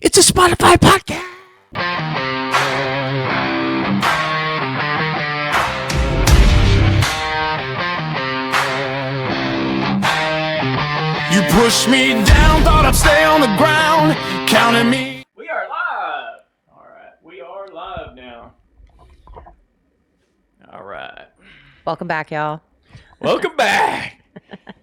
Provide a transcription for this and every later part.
It's a Spotify podcast. You pushed me down, thought I'd stay on the ground, counting me. We are live. All right, we are live now. All right. Welcome back, y'all. Welcome back.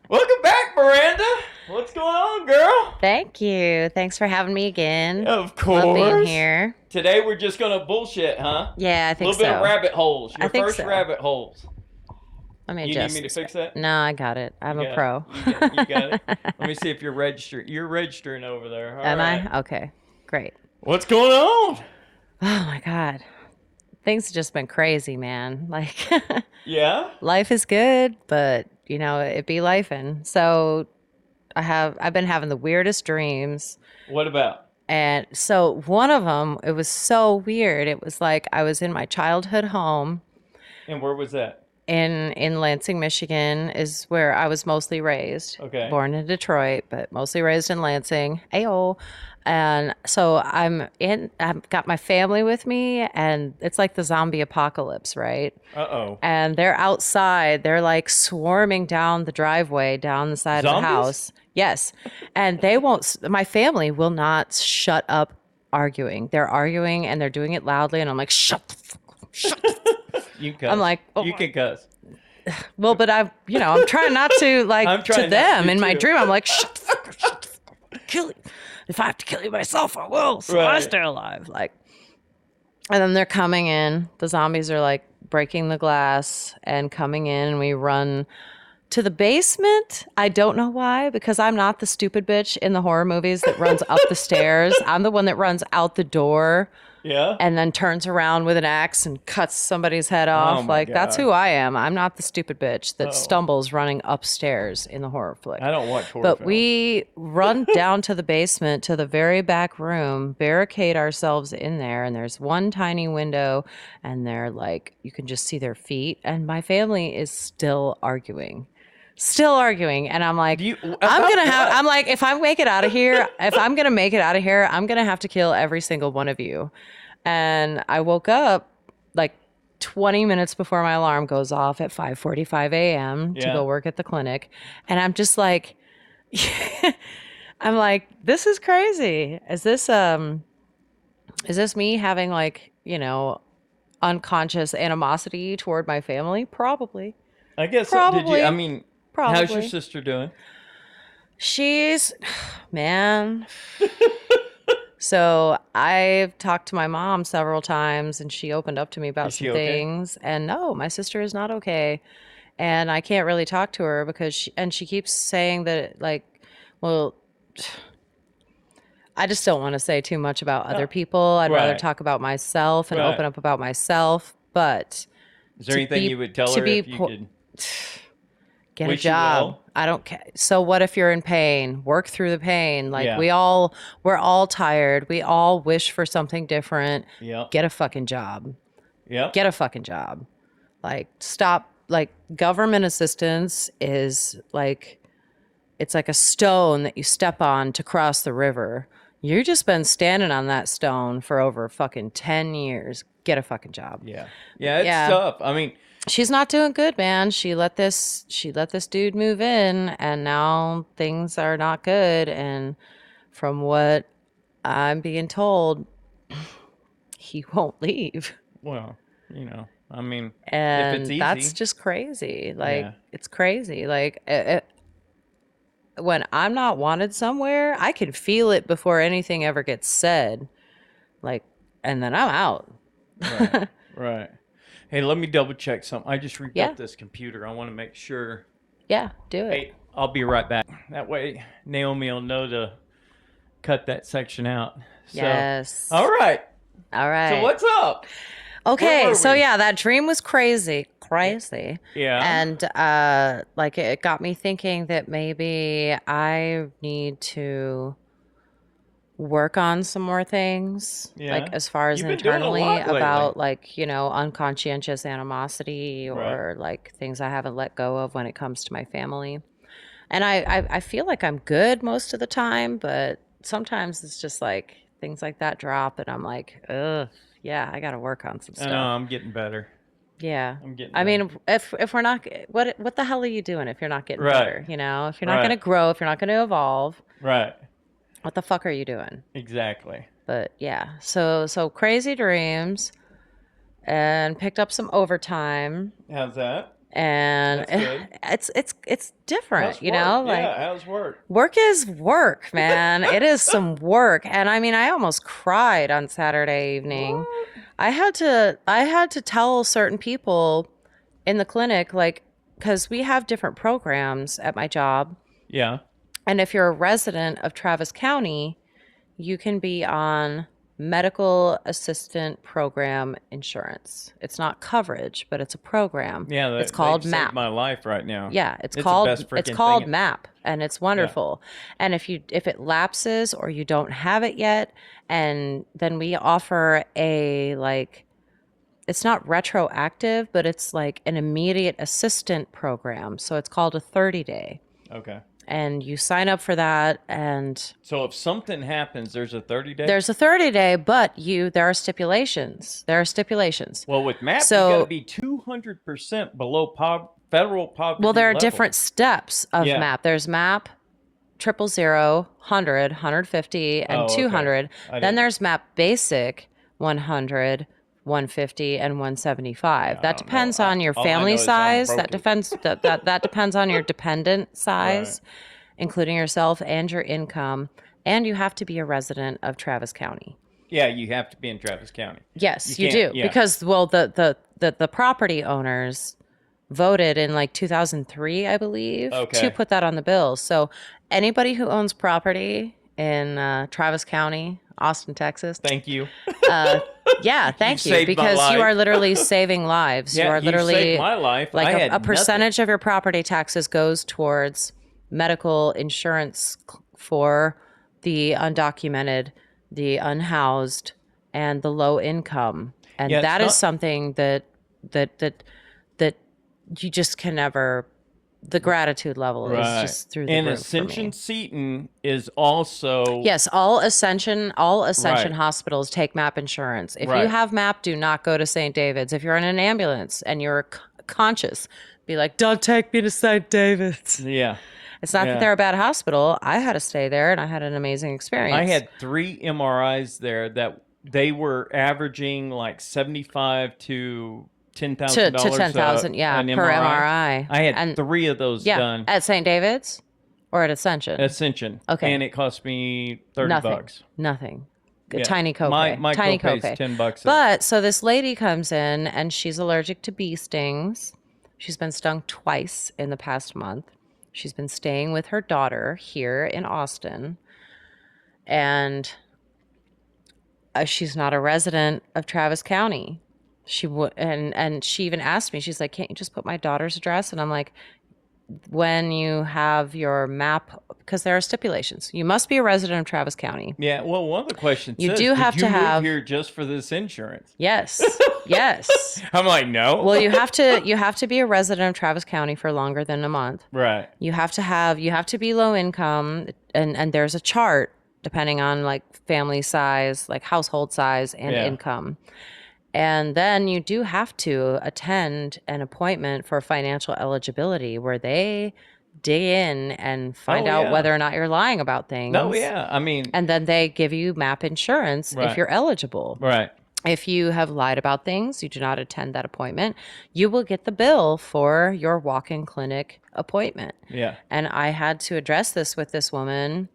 Welcome back, Miranda. What's going on, girl? Thank you. Thanks for having me again. Of course. Love being here. Today we're just gonna bullshit, huh? Yeah, I think so. A little bit of rabbit holes. Your I think first so. rabbit holes. Let me You adjust. need me to fix that? No, I got it. I'm a pro. You got it. Let me see if you're registered. You're registering over there. All Am right. I? Okay, great. What's going on? Oh my God. Things have just been crazy, man. Like, Yeah? life is good, but you know, it be lifing. So I've been having the weirdest dreams. What about? And so one of them, it was so weird. It was like I was in my childhood home. And where was that? In Lansing, Michigan is where I was mostly raised. Okay. Born in Detroit, but mostly raised in Lansing. Ayo. And so I've got my family with me, and it's like the zombie apocalypse, right? Uh-oh. And they're outside. They're like swarming down the driveway, down the side Zombies? of the house. Yes. And my family will not shut up arguing. They're arguing and they're doing it loudly. And I'm like, shut the fuck up. Shut the fuck up. You can cuss. I'm like, oh, you can cuss. well, but I'm trying not to I'm to trying not them to in my too. dream. I'm like, shut the fuck up, shut the fuck up. Kill you. If I have to kill you myself, I will. So I Right. stay alive. Like, and then they're coming in. The zombies are like breaking the glass and coming in, and we run to the basement. I don't know why, because I'm not the stupid bitch in the horror movies that runs up the stairs. I'm the one that runs out the door Yeah? and then turns around with an axe and cuts somebody's head off. my Like, that's God. who I am. I'm not the stupid bitch that Oh. stumbles running upstairs in the horror flick. I don't watch horror But films. we run down to the basement, to the very back room, barricade ourselves in there, and there's one tiny window, and they're like, you can just see their feet, and my family is still arguing. And I'm like, I'm like, if I make it out of here, if I'm going to make it out of here, I'm going to have to kill every single one of you. And I woke up like 20 minutes before my alarm goes off at 5:45 a.m. to Yeah. go work at the clinic. And I'm just like, I'm like, this is crazy. Is this me having like, unconscious animosity toward my family? Probably. I guess Probably. I mean, Probably. how's your sister doing? She's, man. So I've talked to my mom several times, and she opened up to me about Is she some okay? things. And no, my sister is not okay. And I can't really talk to her because she keeps saying that, like, well, I just don't want to say too much about other people. I'd rather Right. talk about myself and Right. open up about myself. But Is there to anything be- you would tell to her be if you po- could? get Wish a you job. well. I don't care. So what if you're in pain? Work through the pain. Like, Yeah. we're all tired. We all wish for something different. Yep. Get a fucking job. Yep. Get a fucking job. Like, stop. Like, government assistance is like, it's like a stone that you step on to cross the river. You've just been standing on that stone for over fucking 10 years. Get a fucking job. Yeah. Yeah. It's Yeah. tough. I mean, She's not doing good, man. She let this dude move in, and now things are not good. And from what I'm being told, he won't leave. well, I mean, And if it's easy, that's just crazy. Like, Yeah. it's crazy. Like, when I'm not wanted somewhere, I can feel it before anything ever gets said. Like, and then I'm out. right. Right. Hey, let me double check something. I just rebuilt Yeah. this computer. I want to make sure. Yeah, do it. Hey, I'll be right back. That way, Naomi will know to cut that section out. So, Yes. All right. All right. So what's up? Where Okay, were so we? yeah, that dream was crazy. Yeah. And like it got me thinking that maybe I need to work on some more things, Yeah. like as far as You've been doing a internally lot lately. about like, unconscientious animosity or Right. like things I haven't let go of when it comes to my family. And I feel like I'm good most of the time, but sometimes it's just like things like that drop, and I'm like, ugh, yeah, I got to work on some I know, stuff. I'm getting better. Yeah. I'm getting I better. mean, if we're not, what the hell are you doing if you're not getting Right. better? You know, if you're not Right. going to grow, if you're not going to evolve, Right. what the fuck are you doing? Exactly. But yeah, so crazy dreams, and picked up some overtime, How's that? and That's good. it's different, How's you work? know, Yeah, like how's work? work is work, man. It is some work. And I mean, I almost cried on Saturday evening. What? I had to tell certain people in the clinic, like, because we have different programs at my job. Yeah. And if you're a resident of Travis County, you can be on medical assistant program insurance. It's not coverage, but it's a program. Yeah, It's called they've MAP. saved my life right now. Yeah, it's the called best it's freaking called thing. MAP, and it's wonderful. And if it lapses or you don't have it yet, and then we offer a, like, it's not retroactive, but it's like an immediate assistant program. So it's called a 30-day. Okay. And you sign up for that, and So if something happens, there's a 30-day? there's a 30-day, but there are stipulations. There are stipulations. Well, with MAP, So- you got to be 200% below federal poverty Well, there are level. different steps of Yeah. MAP. There's MAP 000, 100, 150, and Oh, okay. 200. I Then didn't- there's MAP Basic 100, 150, and 175. That don't depends know. on your All I know family is I'm size. That broken. depends. That depends on your dependent size, including yourself and your income. And you have to be a resident of Travis County. Yeah, you have to be in Travis County. Yes, You you do. can't- yeah. Because, well, the property owners voted in like 2003, I believe, Okay. to put that on the bill. So anybody who owns property in Travis County, Austin, Texas, Thank you. yeah, thank you, saved my because you life. are literally saving lives. Yeah, you are literally saved my life. like I had a percentage of your property taxes goes towards medical insurance for the undocumented, the unhoused, and the low income. And Yeah, it's that is not- something that you just can never. The gratitude level is just through the and roof for me. Ascension Seton is also Yes, all Ascension Right. hospitals take MAP insurance. If you Right. have MAP, do not go to St. David's. If you're in an ambulance and you're conscious, be like, "Don't take me to St. David's." Yeah. It's not Yeah. that they're a bad hospital. I had to stay there, and I had an amazing experience. I had 3 MRIs there that they were averaging like $75 to $10,000 to 10,000, yeah, an per MRI. I had And- 3 of those done. at St. David's or at Ascension. Ascension. Okay. And it cost me $30. Nothing. A Yeah. tiny copay. My tiny copay's copay. $10. But so this lady comes in and she's allergic to bee stings. She's been stung twice in the past month. She's been staying with her daughter here in Austin. And she's not a resident of Travis County. She would, and she even asked me, she's like, "Can't you just put my daughter's address?" And I'm like, when you have your MAP, because there are stipulations, you must be a resident of Travis County. Yeah, well, one of the questions You says, do did have you to move have- here just for this insurance? Yes, yes. I'm like, no. Well, you have to be a resident of Travis County for longer than a month. Right. You have to be low income, and there's a chart depending on like family size, like household size and Yeah. income. And then you do have to attend an appointment for financial eligibility where they dig in and find Oh, out yeah. whether or not you're lying about things. No, yeah. I mean, And then they give you MAP insurance Right. if you're eligible. right. If you have lied about things, you do not attend that appointment, you will get the bill for your walk-in clinic appointment. Yeah. And I had to address this with this woman,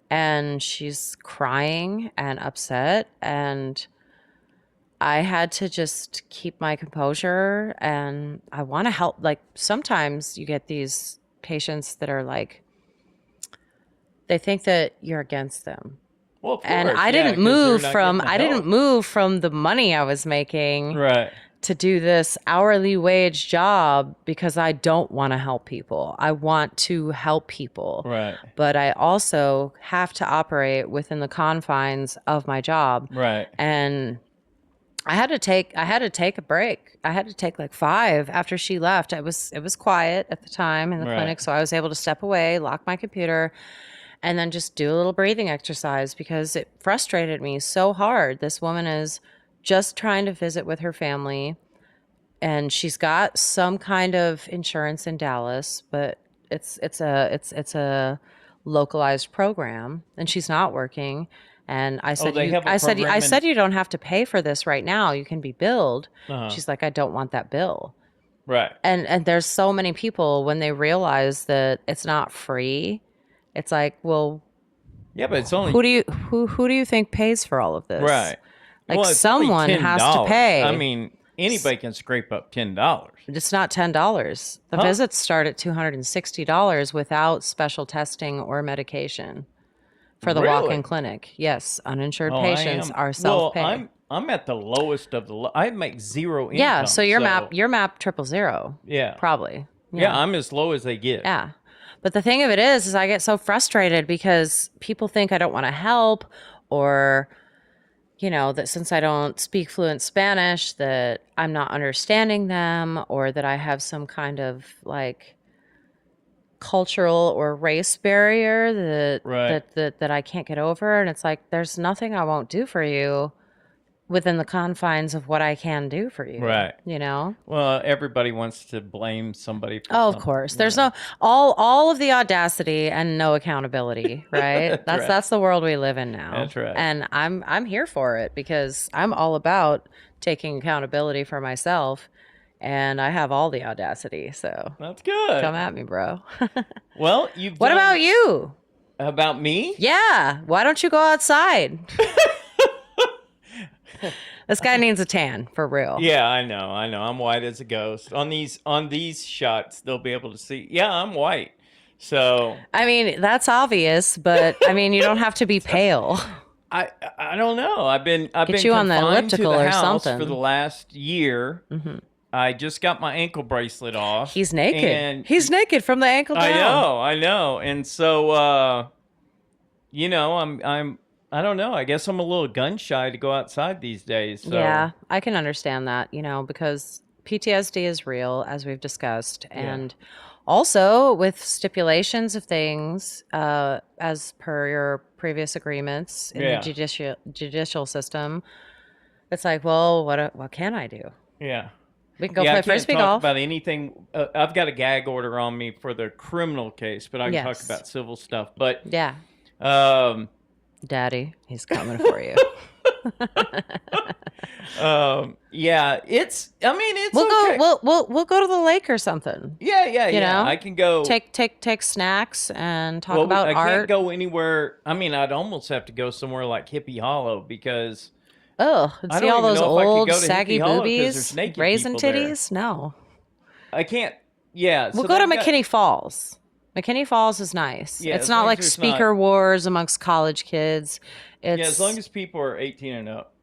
and she's crying and upset, and I had to just keep my composure, and I want to help. Like, sometimes you get these patients that are like, they think that you're against them. Well, of And course, I yeah, didn't 'cause they're move not from getting the I didn't help. move from the money I was making Right. to do this hourly wage job because I don't want to help people. I want to help people. Right. But I also have to operate within the confines of my job. Right. And I had to take a break. I had to take like 5 after she left. It was quiet at the time in the Right. clinic, so I was able to step away, lock my computer, and then just do a little breathing exercise because it frustrated me so hard. This woman is just trying to visit with her family, and she's got some kind of insurance in Dallas, but it's a localized program, and she's not working. And I said, they have a program I in- said you don't have to pay for this right now. You can be billed. Uh-huh. She's like, I don't want that bill. Right. And there's so many people when they realize that it's not free, it's like, well, Yeah, but it's only who do you think pays for all of this? right. Like Well, it's only someone has to $10. pay. I mean, anybody can scrape up $10. It's not $10. The visits start at $260 without special testing or medication for the Really? walk-in clinic. Yes, uninsured Oh, patients I am. are self-pay. Well, I'm at the lowest of the. I make zero income. Yeah, so your map 000. Yeah. Probably. Yeah, I'm as low as they get. Yeah. But the thing of it is I get so frustrated because people think I don't want to help, or, that since I don't speak fluent Spanish, that I'm not understanding them, or that I have some kind of like cultural or race barrier Right. that I can't get over. And it's like, there's nothing I won't do for you within the confines of what I can do for you. Right. Well, everybody wants to blame somebody for Oh, of something, course. There's no all of the audacity and no accountability, right? Right. That's the world we live in now. That's right. And I'm here for it because I'm all about taking accountability for myself, and I have all the audacity. So That's good. come at me, bro. Well, What about you? About me? Yeah. Why don't you go outside? This guy needs a tan for real. Yeah, I know. I'm white as a ghost. On these shots, they'll be able to see. Yeah, I'm white. So I mean, that's obvious, but I mean, you don't have to be pale. I don't know. I've been you on the confined to elliptical the or house something. for the last year. Mm-hmm. I just got my ankle bracelet off. He's naked. And He's naked from the ankle down. I know. And so I'm I don't know. I guess I'm a little gun shy to go outside these days. So. Yeah, I can understand that, because PTSD is real, as we've discussed. And also with stipulations of things, as per your previous agreements in the judicial system, it's like, well, what can I do? Yeah. We can go I play can't frisbee talk golf. about anything. I've got a gag order on me for the criminal case, but I can talk about civil stuff. But yeah. Daddy, he's coming for you. Yeah, it's. I mean, it's. We'll okay. go. We'll go to the lake or something. Yeah. I can go. Take snacks and talk about I art. can't go anywhere. I mean, I'd almost have to go somewhere like Hippie Hollow because. Oh, I see don't all even those know if I could old go to saggy Hippie Hollow 'cause boobies, there's naked raisin people there. titties? No. I can't. Yeah. We'll so go to they've got- McKinney Falls. McKinney Falls is nice. Yeah, it's as not long as like there's speaker wars amongst college kids. It's Yeah, as long as people are 18 and up.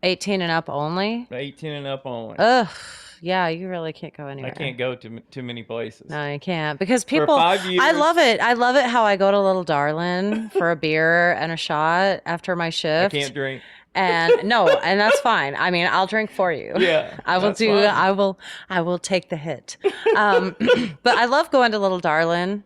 18 and up only. 18 and up only. Ugh. Yeah, you really can't go anywhere. I can't go to too many places. No, you can't because people. 5 years, I love it. I love it how I go to Little Darlin for a beer and a shot after my I shift. can't drink. And no, and that's fine. I mean, I'll drink for you. Yeah, I will that's do. fine. I will take the hit. But I love going to Little Darlin,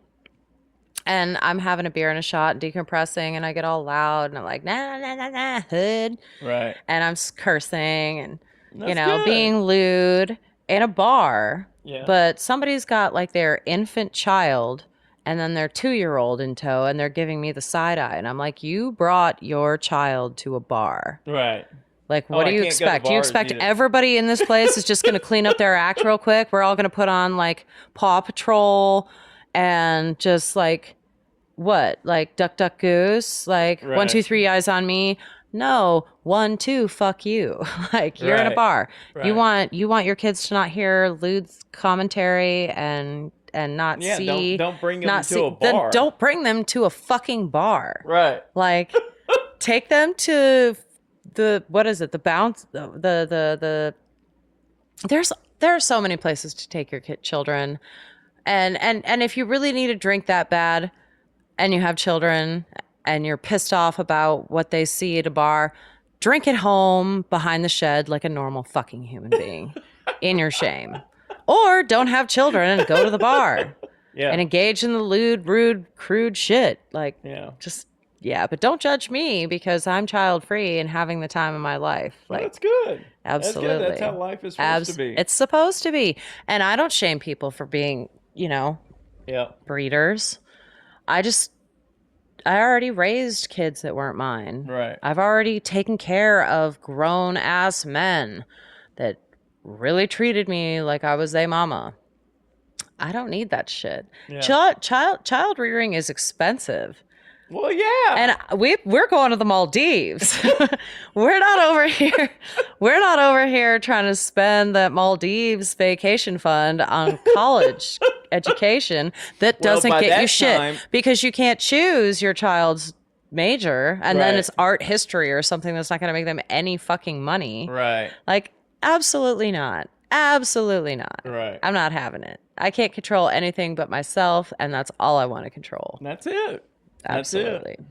and I'm having a beer and a shot, and decompressing, and I get all loud, and I'm like, nah, hood, Right. and I'm cursing, and That's good. being lewd in a bar. Yeah. But somebody's got like their infant child and then their 2-year-old in tow, and they're giving me the side eye, and I'm like, you brought your child to a bar. Right. Like, what I do you can't go to expect? Do you bars expect either. everybody in this place is just going to clean up their act real quick? We're all going to put on like Paw Patrol and just like what? Like Duck Duck Goose? Like Right. 1, 2, 3 eyes on me? No, 1, 2, fuck you. Like you're in a Right. bar. Right. You want your kids to not hear lewd commentary and not Yeah, see. don't bring them not to see, a then bar. don't bring them to a fucking bar. Right. Like, take them to the what is it? The bounce. The. There are so many places to take your children, and if you really need a drink that bad, and you have children, and you're pissed off about what they see at a bar, drink at home behind the shed like a normal fucking human being, in your shame, or don't have children and go to the bar. and engage in the lewd, rude, crude shit. Like, Yeah. just, yeah, but don't judge me because I'm child free and having the time of my life. Well, Like, that's good. absolutely. That's good. That's how life is supposed to be. It's supposed to be. And I don't shame people for being, Yeah. breeders. I already raised kids that weren't mine. Right. I've already taken care of grown ass men that really treated me like I was their mama. I don't need that shit. Yeah. Child rearing is expensive. Well, yeah. And we're going to the Maldives. We're not over here. We're not over here trying to spend that Maldives vacation fund on college education that doesn't by get that you shit time- because you can't choose your child's major and then Right. it's art history or something that's not going to make them any fucking money. Right. Like, absolutely not. Absolutely not. Right. I'm not having it. I can't control anything but myself, and that's all I want to control. That's it. Absolutely. That's it.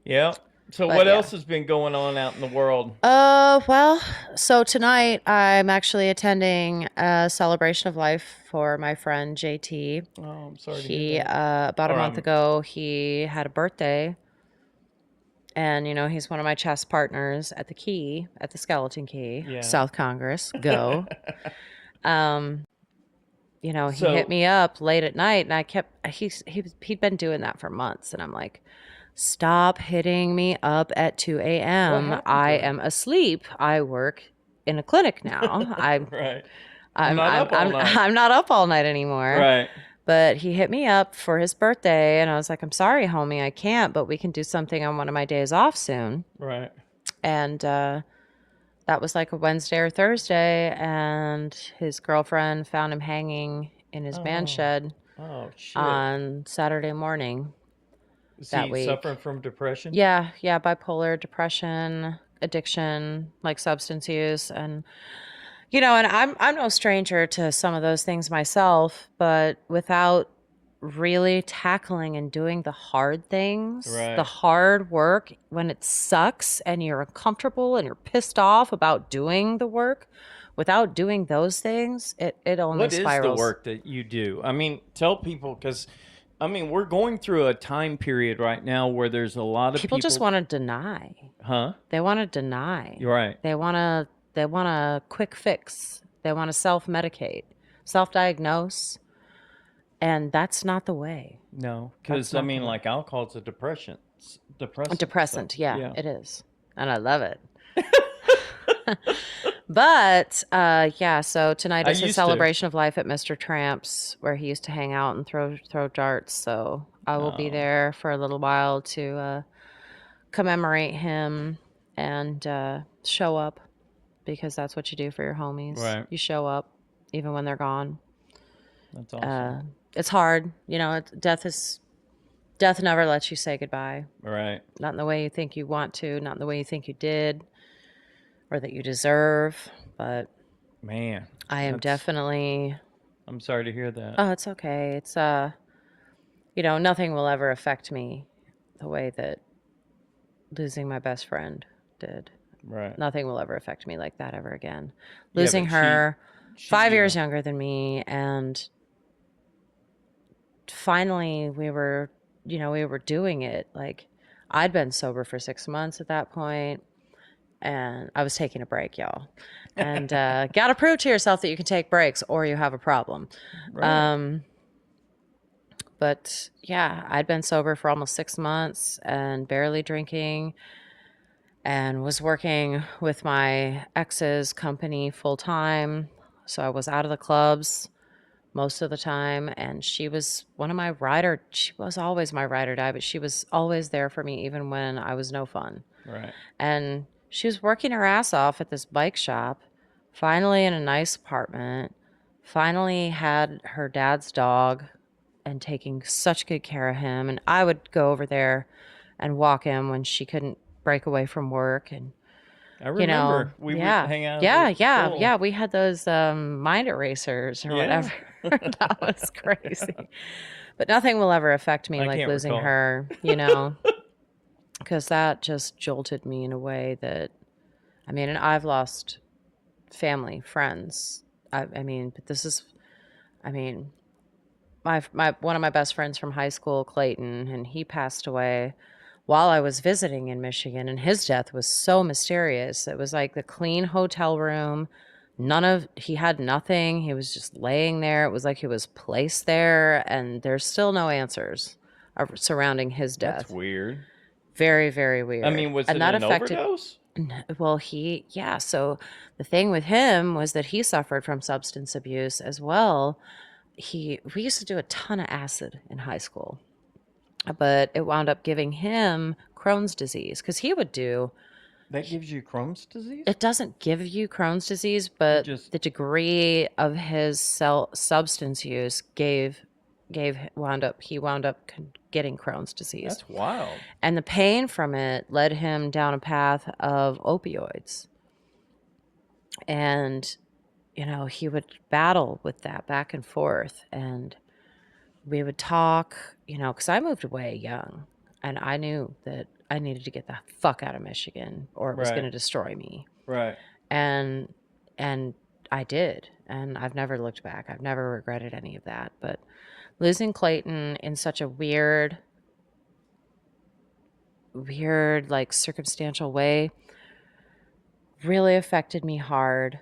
Yeah. So But what yeah. else has been going on out in the world? Well, so tonight I'm actually attending a celebration of life for my friend JT. Oh, I'm sorry to He, hear that. about a Or, month ago, he had a birthday. And, he's one of my chess partners at the Skeleton Key, Yeah. South Congress, go. He So- hit me up late at night and he'd been doing that for months. And I'm like, stop hitting me up at 2 What a.m. happened to I him? am asleep. I work in a clinic now. Right. I'm not up all night. I'm not up all night anymore. Right. But he hit me up for his birthday and I was like, I'm sorry, homie, I can't, but we can do something on one of my days off soon. Right. And that was like a Wednesday or Thursday, and his girlfriend found him hanging in his man shed Oh shit. on Saturday morning. Is that he week. suffering from depression? Yeah, bipolar, depression, addiction, like substance use, and and I'm no stranger to some of those things myself, but without really tackling and doing the hard things, Right. the hard work when it sucks and you're uncomfortable and you're pissed off about doing the work, without doing those things, it only What is spirals. the work that you do? I mean, tell people, because we're going through a time period right now where there's a lot of People just want to deny. Huh? They want to deny. You're right. They want a quick fix. They want to self-medicate, self-diagnose, and that's not the way. No, because not the way. like alcohol's a depressant. Depressant, so, yeah, it is, and I love it. But so tonight I is a used to. celebration of life at Mr. Tramp's, where he used to hang out and throw darts. So I will be there for a little while to commemorate him and show up, because that's what you do for your homies. Right. You show up even when they're gone. That's awesome. It's hard, death never lets you say goodbye. Right. Not in the way you think you want to, not in the way you think you did, or that you deserve. But Man. I am definitely. I'm sorry to hear that. Oh, it's okay. It's nothing will ever affect me the way that losing my best friend did. Right. Nothing will ever affect me like that ever again. Yeah, Losing but her, she 5 years younger than me, and finally we were doing it. Like, I'd been sober for 6 months at that point, and I was taking a break, y'all. And got to prove to yourself that you can take breaks or you have a problem. Right. But yeah, I'd been sober for almost 6 months and barely drinking, and was working with my ex's company full time. So I was out of the clubs most of the time, and she was she was always my ride or die, but she was always there for me even when I was no fun. Right. And she was working her ass off at this bike shop, finally in a nice apartment, finally had her dad's dog and taking such good care of him. And I would go over there and walk him when she couldn't break away from work. And I remember we would hang out. Yeah. We had those mind erasers or Yeah. whatever. That was crazy. But nothing will ever affect me I like can't losing recall. her, because that just jolted me in a way that, and I've lost family, friends. But this is, my one of my best friends from high school, Clayton, and he passed away while I was visiting in Michigan, and his death was so mysterious. It was like the clean hotel room. He had nothing. He was just laying there. It was like he was placed there, and there's still no answers surrounding his That's death. weird. Very, very weird. I mean, was and it that an affected overdose? well, yeah. So the thing with him was that he suffered from substance abuse as well. We used to do a ton of acid in high school, but it wound up giving him Crohn's disease because he would do. That gives you Crohn's disease? It doesn't give you Crohn's disease, but just- the degree of his substance use wound up getting Crohn's disease. That's wild. And the pain from it led him down a path of opioids. And, he would battle with that back and forth. And we would talk, because I moved away young. And I knew that I needed to get the fuck out of Michigan or it was going to destroy me. Right. And I did. And I've never looked back. I've never regretted any of that. But losing Clayton in such a weird, like circumstantial way really affected me hard,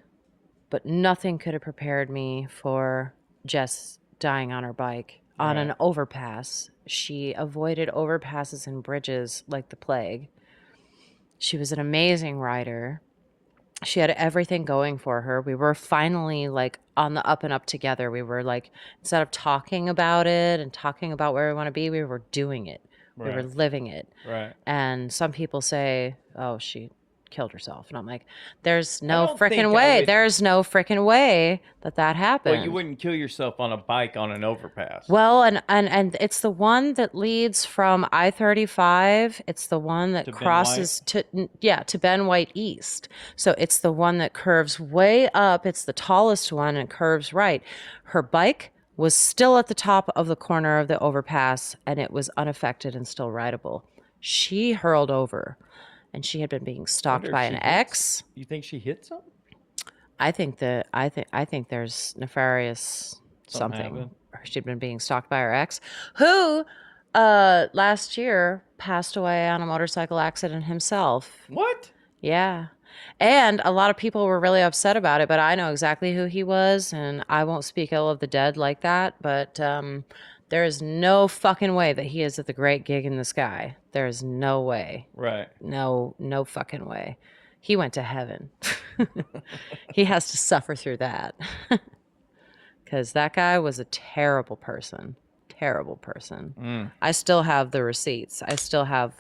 but nothing could have prepared me for Jess dying on her bike on an overpass. She avoided overpasses and bridges like the plague. She was an amazing rider. She had everything going for her. We were finally like on the up and up together. We were like, instead of talking about it and talking about where we want to be, we were doing it. We were living it. Right. And some people say, oh, she killed herself. And I'm like, there's no freaking way. There's no freaking way that happened. Well, you wouldn't kill yourself on a bike on an overpass. Well, and it's the one that leads from I-35. It's the one that crosses to Ben White East. So it's the one that curves way up. It's the tallest one and curves right. Her bike was still at the top of the corner of the overpass and it was unaffected and still rideable. She hurled over and she had been being stalked by an ex. You think she hit something? I think there's nefarious something. She'd been being stalked by her ex, who last year passed away on a motorcycle accident himself. What? Yeah. And a lot of people were really upset about it, but I know exactly who he was, and I won't speak ill of the dead like that, but there is no fucking way that he is at the great gig in the sky. There is no way. Right. No fucking way. He went to heaven. He has to suffer through that. Because that guy was a terrible person. Terrible person. I still have the receipts. I still have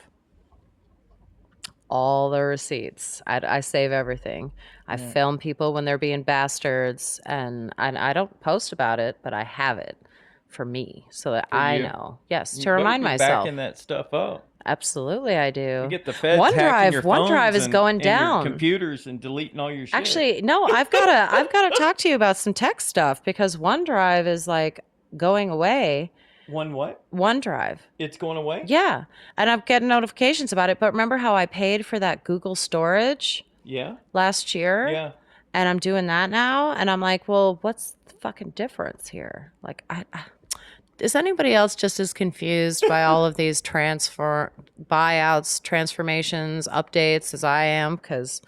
all the receipts. I save everything. I film people when they're being bastards, and I don't post about it, but I have it for me so that I know. Yes, to remind myself. Backing that stuff up. Absolutely, I do. You get the feds hacking your phones OneDrive is going and down. your computers and deleting all your shit. Actually, no, I've gotta talk to you about some tech stuff because OneDrive is like going away. What? OneDrive. It's going away? Yeah. And I'm getting notifications about it. But remember how I paid for that Google storage? Yeah. Last year? Yeah. And I'm doing that now? And I'm like, well, what's the fucking difference here? Like, is anybody else just as confused by all of these buyouts, transformations, updates as I am? Because,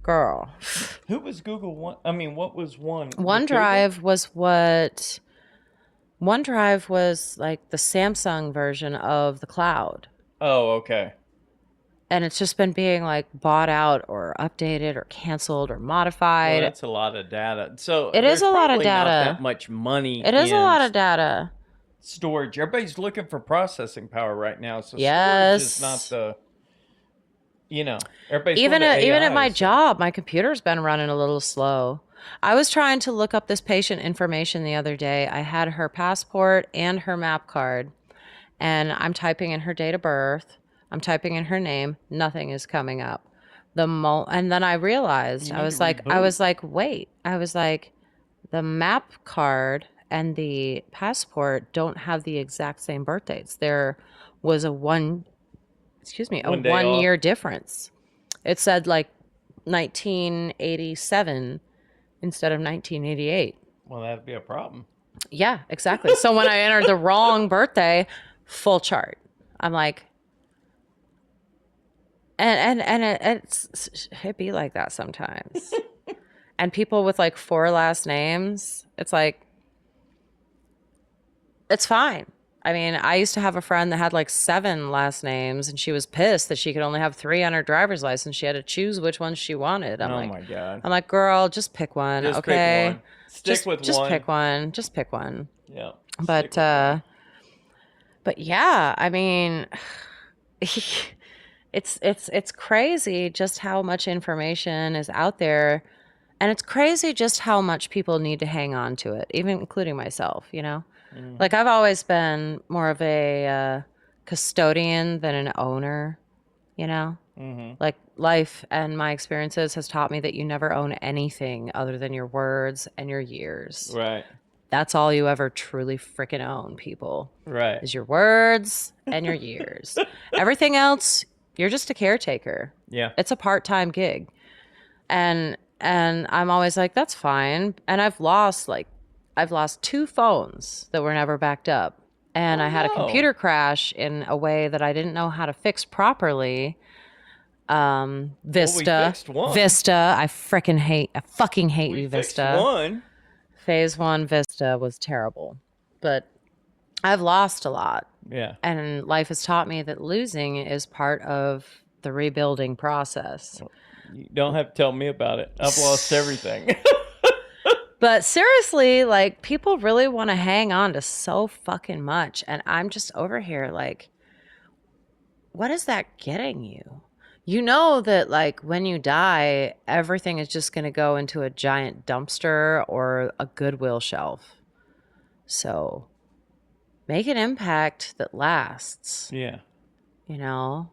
girl. Who was Google One? I mean, what was One? OneDrive was like the Samsung version of the cloud. Oh, okay. And it's just been being like bought out or updated or canceled or modified. Well, that's a lot of data. So it is a lot of not data. that much money. It is a lot of data. Storage. Everybody's looking for processing power right now. So yes. storage is not the, everybody's even at my so. job, my computer's been running a little slow. I was trying to look up this patient information the other day. I had her passport and her map card, and I'm typing in her date of birth. I'm typing in her name. Nothing is coming up. And then I realized, I was like, wait. I was like, the map card and the passport don't have the exact same birth dates. There was a 1 year difference. It said like 1987 instead of 1988. Well, that'd be a problem. Yeah, exactly. So when I entered the wrong birthday, full chart. I'm like, it be like that sometimes. And people with like 4 last names, it's like, it's fine. I mean, I used to have a friend that had like 7 last names, and she was pissed that she could only have 3 on her driver's license. She had to choose which one she wanted. Oh my God. I'm like, girl, just pick one, Just okay? pick one. Stick with just one. pick one. Just pick one. Yeah. But yeah, I mean, it's crazy just how much information is out there, and it's crazy just how much people need to hang on to it, even including myself, you know? Like, I've always been more of a custodian than an owner, you know? Like, life and my experiences has taught me that you never own anything other than your words and your years. Right. That's all you ever truly freaking own, people. Right. Is your words and your years. Everything else, you're just a caretaker. Yeah. It's a part-time gig. And I'm always like, that's fine. And I've lost 2 phones that were never backed up. And I had a computer crash in a way that I didn't know how to fix properly. Vista. Well, we fixed one. Vista. I fucking hate you, Fixed Vista. one. Phase 1 Vista was terrible. But I've lost a lot. Yeah. And life has taught me that losing is part of the rebuilding process. You don't have to tell me about it. I've lost everything. But seriously, like, people really want to hang on to so fucking much. And I'm just over here like, what is that getting you? You know that, like, when you die, everything is just going to go into a giant dumpster or a Goodwill shelf. So make an impact that lasts. Yeah. You know?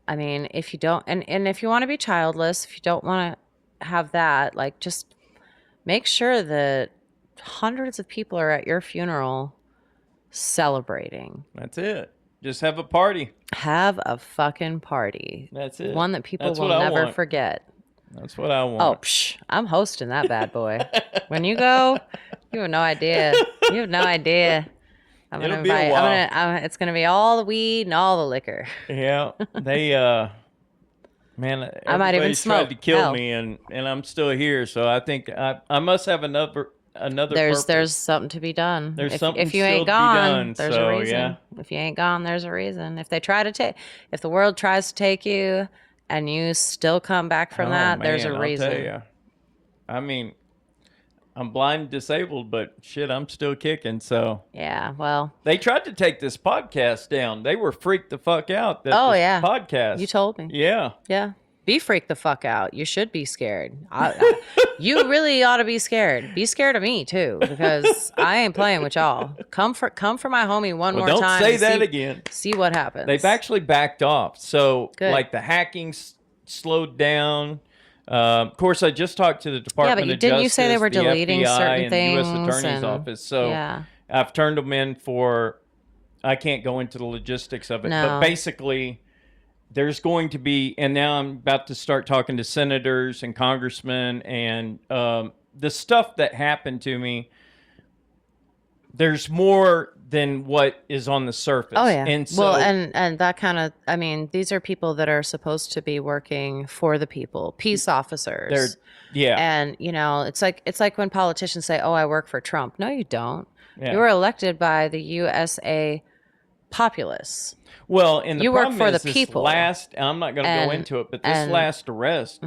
I mean, if you don't, and if you want to be childless, if you don't want to have that, like, just make sure that hundreds of people are at your funeral celebrating. That's it. Just have a party. Have a fucking party. That's it. One that people That's will what I never want. forget. That's what I want. Oh, I'm hosting that bad boy. When you go, you have no idea. You have no idea. It'll be a while. It's gonna be all the weed and all the liquor. Yeah. They man, I might even everybody's tried smoke. to kill Hell. me, and I'm still here. So I think I must have another purpose. There's something to be done. There's if, something if you still ain't to be gone, done, there's so, a reason. yeah. If you ain't gone, there's a reason. If the world tries to take you and you still come back from that, there's a reason. I'll tell you. I mean, I'm blind and disabled, but shit, I'm still kicking. So Yeah, well, they tried to take this podcast down. They were freaked the fuck out. That Oh, this yeah. podcast. you told me. Yeah. Yeah. Be freaked the fuck out. You should be scared. You really ought to be scared. Be scared of me too, because I ain't playing with y'all. Come for my homie one more Don't time. say and that again. See what happens. They've actually backed off. So, Good. like, the hacking slowed down. Of course, I just talked to the Department but of didn't Justice, you say they were the deleting FBI, certain and the U.S. things Attorney's and- Office. So Yeah. I've turned them in for, I can't go into the logistics of it, No. but basically there's going to be, and now I'm about to start talking to senators and congressmen, and the stuff that happened to me, there's more than what is on the surface. Oh yeah. And so, well, and that kind of, I mean, these are people that are supposed to be working for the people, peace officers. they're, yeah. And you know, it's like when politicians say, "Oh, I work for Trump." No, you don't. Yeah. You were elected by the USA populace. Well, and the You work problem for is the this people. last, I'm not going to go And- into it, but this and- last arrest,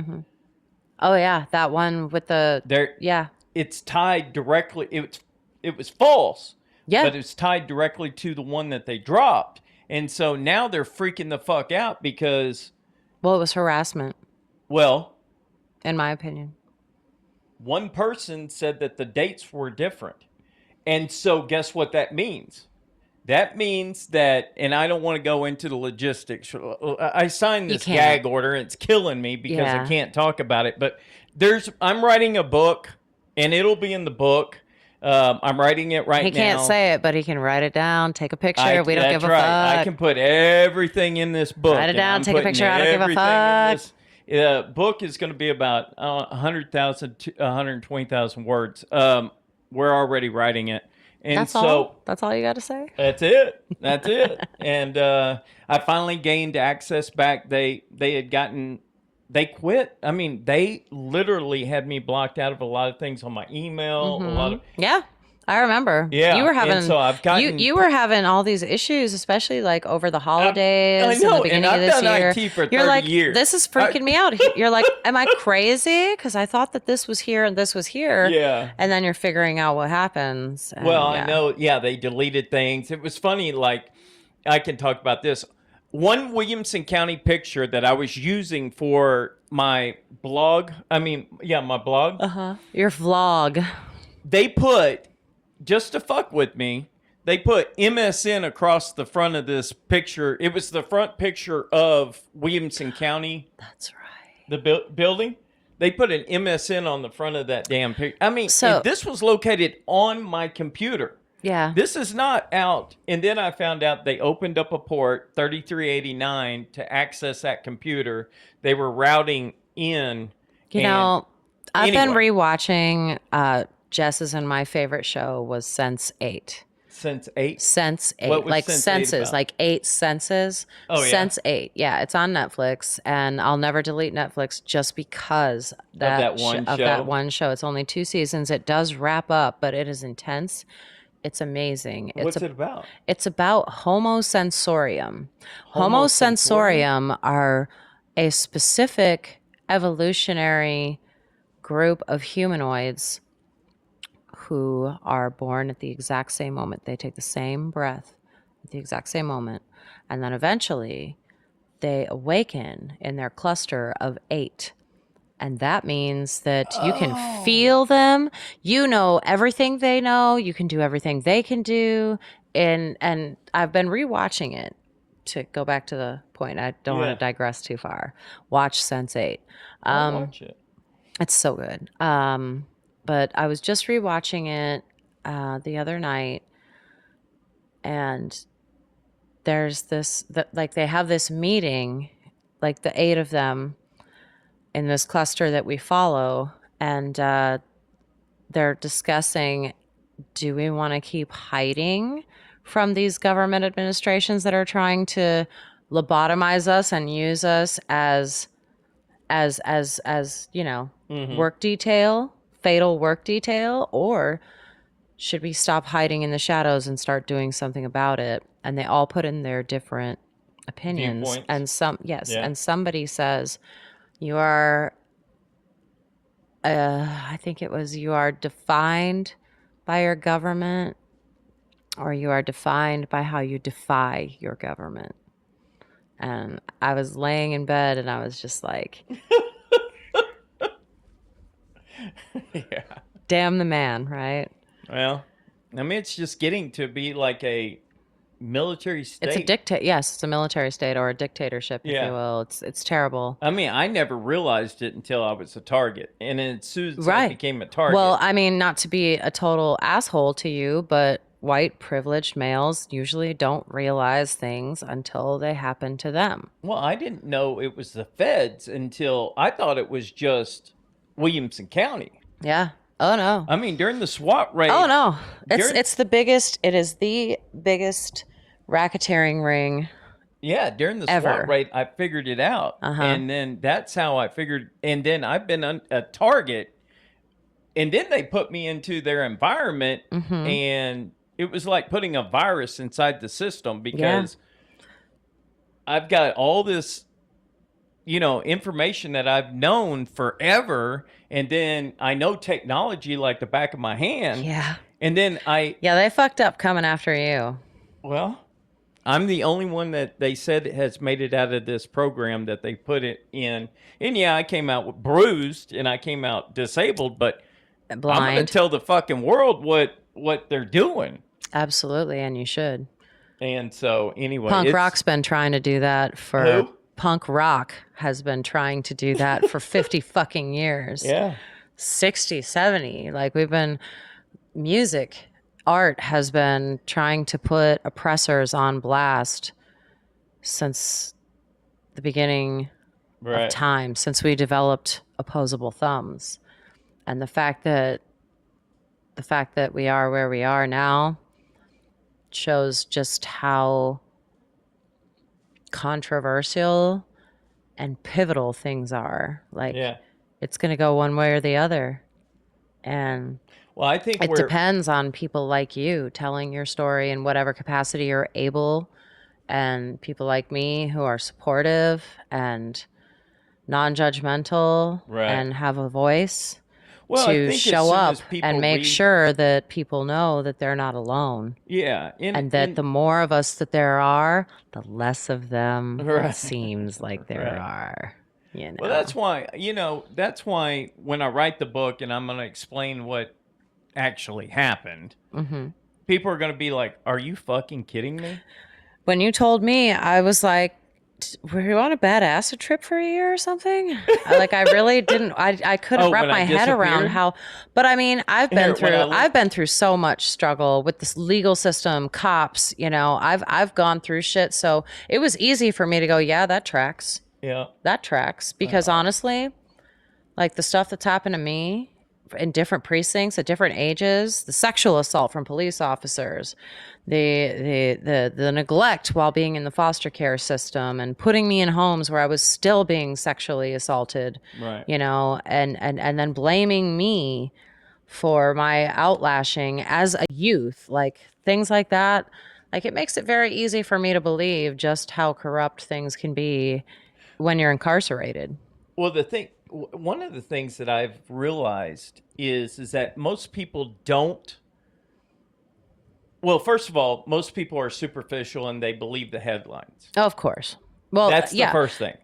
Oh yeah, that one with the there, yeah. it's tied directly. It was false, Yeah. but it's tied directly to the one that they dropped, and so now they're freaking the fuck out because, Well, it was harassment, well, in my opinion. one person said that the dates were different, and so guess what that means? That means that, and I don't want to go into the logistics. I signed this can't. gag order, and it's killing me because Yeah. I can't talk about it. But I'm writing a book, and it'll be in the book. I'm writing it right now. He can't say it, but he can write it down, take a picture. We don't That's give a right. fuck. I can put everything in this book. Write it and down, I'm take a putting picture, I don't give a everything in fuck. this. Book is going to be about 100,000 to 120,000 words. we're already writing it. And That's so all. That's all you got to say. that's it. That's it. And I finally gained access back. They had gotten. They quit. I mean, they literally had me blocked out of a lot of things on my email. A lot of Yeah, I remember. Yeah, You were and having so I've gotten- you were having all these issues, especially like over the holidays I and know, the beginning and of I've this done year. IT for You're 30 like, years. this is freaking me out. You're like, am I crazy? Because I thought that this was here and this was here. Yeah. And then you're figuring out what happens. And Well, yeah. I know. Yeah, they deleted things. It was funny. Like, I can talk about this. One Williamson County picture that I was using for my blog. I mean, yeah, my blog. Your vlog. They put, just to fuck with me, they put MSN across the front of this picture. It was the front picture of Williamson County, That's right. the building. They put an MSN on the front of that damn picture. I mean, So- and this was located on my computer. Yeah. This is not out. And then I found out they opened up a port 3389 to access that computer. They were routing in. You know, I've been anyway. rewatching Jess's, and my favorite show was Sense8. Since 8. Sense8, What was like Sense8 senses, about? like 8 senses. Oh, yeah. Sense8, yeah, it's on Netflix, and I'll never delete Netflix just because that one of show? that one show. It's only 2 seasons. It does wrap up, but it is intense. It's amazing. What's it about? It's about homosensorium. Homosensorium? Homosensorium are a specific evolutionary group of humanoids who are born at the exact same moment. They take the same breath at the exact same moment. And then eventually they awaken in their cluster of 8. And that means that you can feel them. You know everything they know. You can do everything they can do. And I've been rewatching it to go back to the point. I don't Yeah. want to digress too far. Watch Sense8. I'll watch it. It's so good. But I was just rewatching it the other night, and there's this like they have this meeting, like the 8 of them in this cluster that we follow, and they're discussing, do we want to keep hiding from these government administrations that are trying to lobotomize us and use us as you know, work detail, fatal work detail, or should we stop hiding in the shadows and start doing something about it? And they all put in their different opinions. Viewpoints. And Yeah. and somebody says, you are I think it was, you are defined by your government, or you are defined by how you defy your government. And I was laying in bed and I was just like, Yeah. damn the man, right? Well, I mean, it's just getting to be like a military state. It's a dictate. Yes, it's a military state or a dictatorship, if Yeah. you will. It's terrible. I mean, I never realized it until I was a target. And then as soon as I Right. became a target. Well, I mean, not to be a total asshole to you, but white privileged males usually don't realize things until they happen to them. Well, I didn't know it was the feds until I thought it was just Williamson County. Yeah. Oh no. I mean, during the SWAT raid. Oh no. During- It's the biggest. It is the biggest racketeering ring. Yeah, during the Ever. SWAT raid, I figured it out. And then that's how I figured. And then I've been a target. And then they put me into their environment. And it was like putting a virus inside the system because I've got all this, you know, information that I've known forever. And then I know technology like the back of my hand. Yeah. And then Yeah, they fucked up coming after you. well, I'm the only one that they said has made it out of this program that they put it in. And yeah, I came out bruised and I came out disabled, but I'm going to Blind. tell the fucking world what they're doing. Absolutely, and you should. And so anyway, Punk it's- rock's been trying to do that for. Who? Punk rock has been trying to do that for 50 fucking years. Yeah. 60, 70. Like we've been, music, art has been trying to put oppressors on blast since the beginning Right. of time, since we developed opposable thumbs. And the fact that the fact that we are where we are now shows just how controversial and pivotal things are. Like, Yeah. it's going to go one way or the other. And Well, I think it depends on people like you telling your story in whatever capacity you're able, and people like me who are supportive and non-judgmental Right. and have a voice Well, I to think as show soon up as people and make read, sure that people know that they're not alone. yeah, And that the more of us that there are, the less of them Right. it seems like there Right. are. You know. Well, that's why, that's why when I write the book and I'm going to explain what actually happened, people are going to be like, "Are you fucking kidding me?" When you told me, I was like, were you on a bad acid trip for a year or something? I really didn't. I couldn't wrap when I my head around disappeared? how. But I mean, I've been When I through. left- I've been through so much struggle with this legal system, cops. I've gone through shit. So it was easy for me to go, yeah, that tracks. Yeah. That tracks. Because honestly, like the stuff that's happened to me in different precincts at different ages, the sexual assault from police officers, the neglect while being in the foster care system and putting me in homes where I was still being sexually assaulted, Right. and then blaming me for my outlashing as a youth, like things like that. Like, it makes it very easy for me to believe just how corrupt things can be when you're incarcerated. Well, one of the things that I've realized is that most people don't. Well, first of all, most people are superficial and they believe the headlines. Oh, of course. Well, That's yeah. the first thing.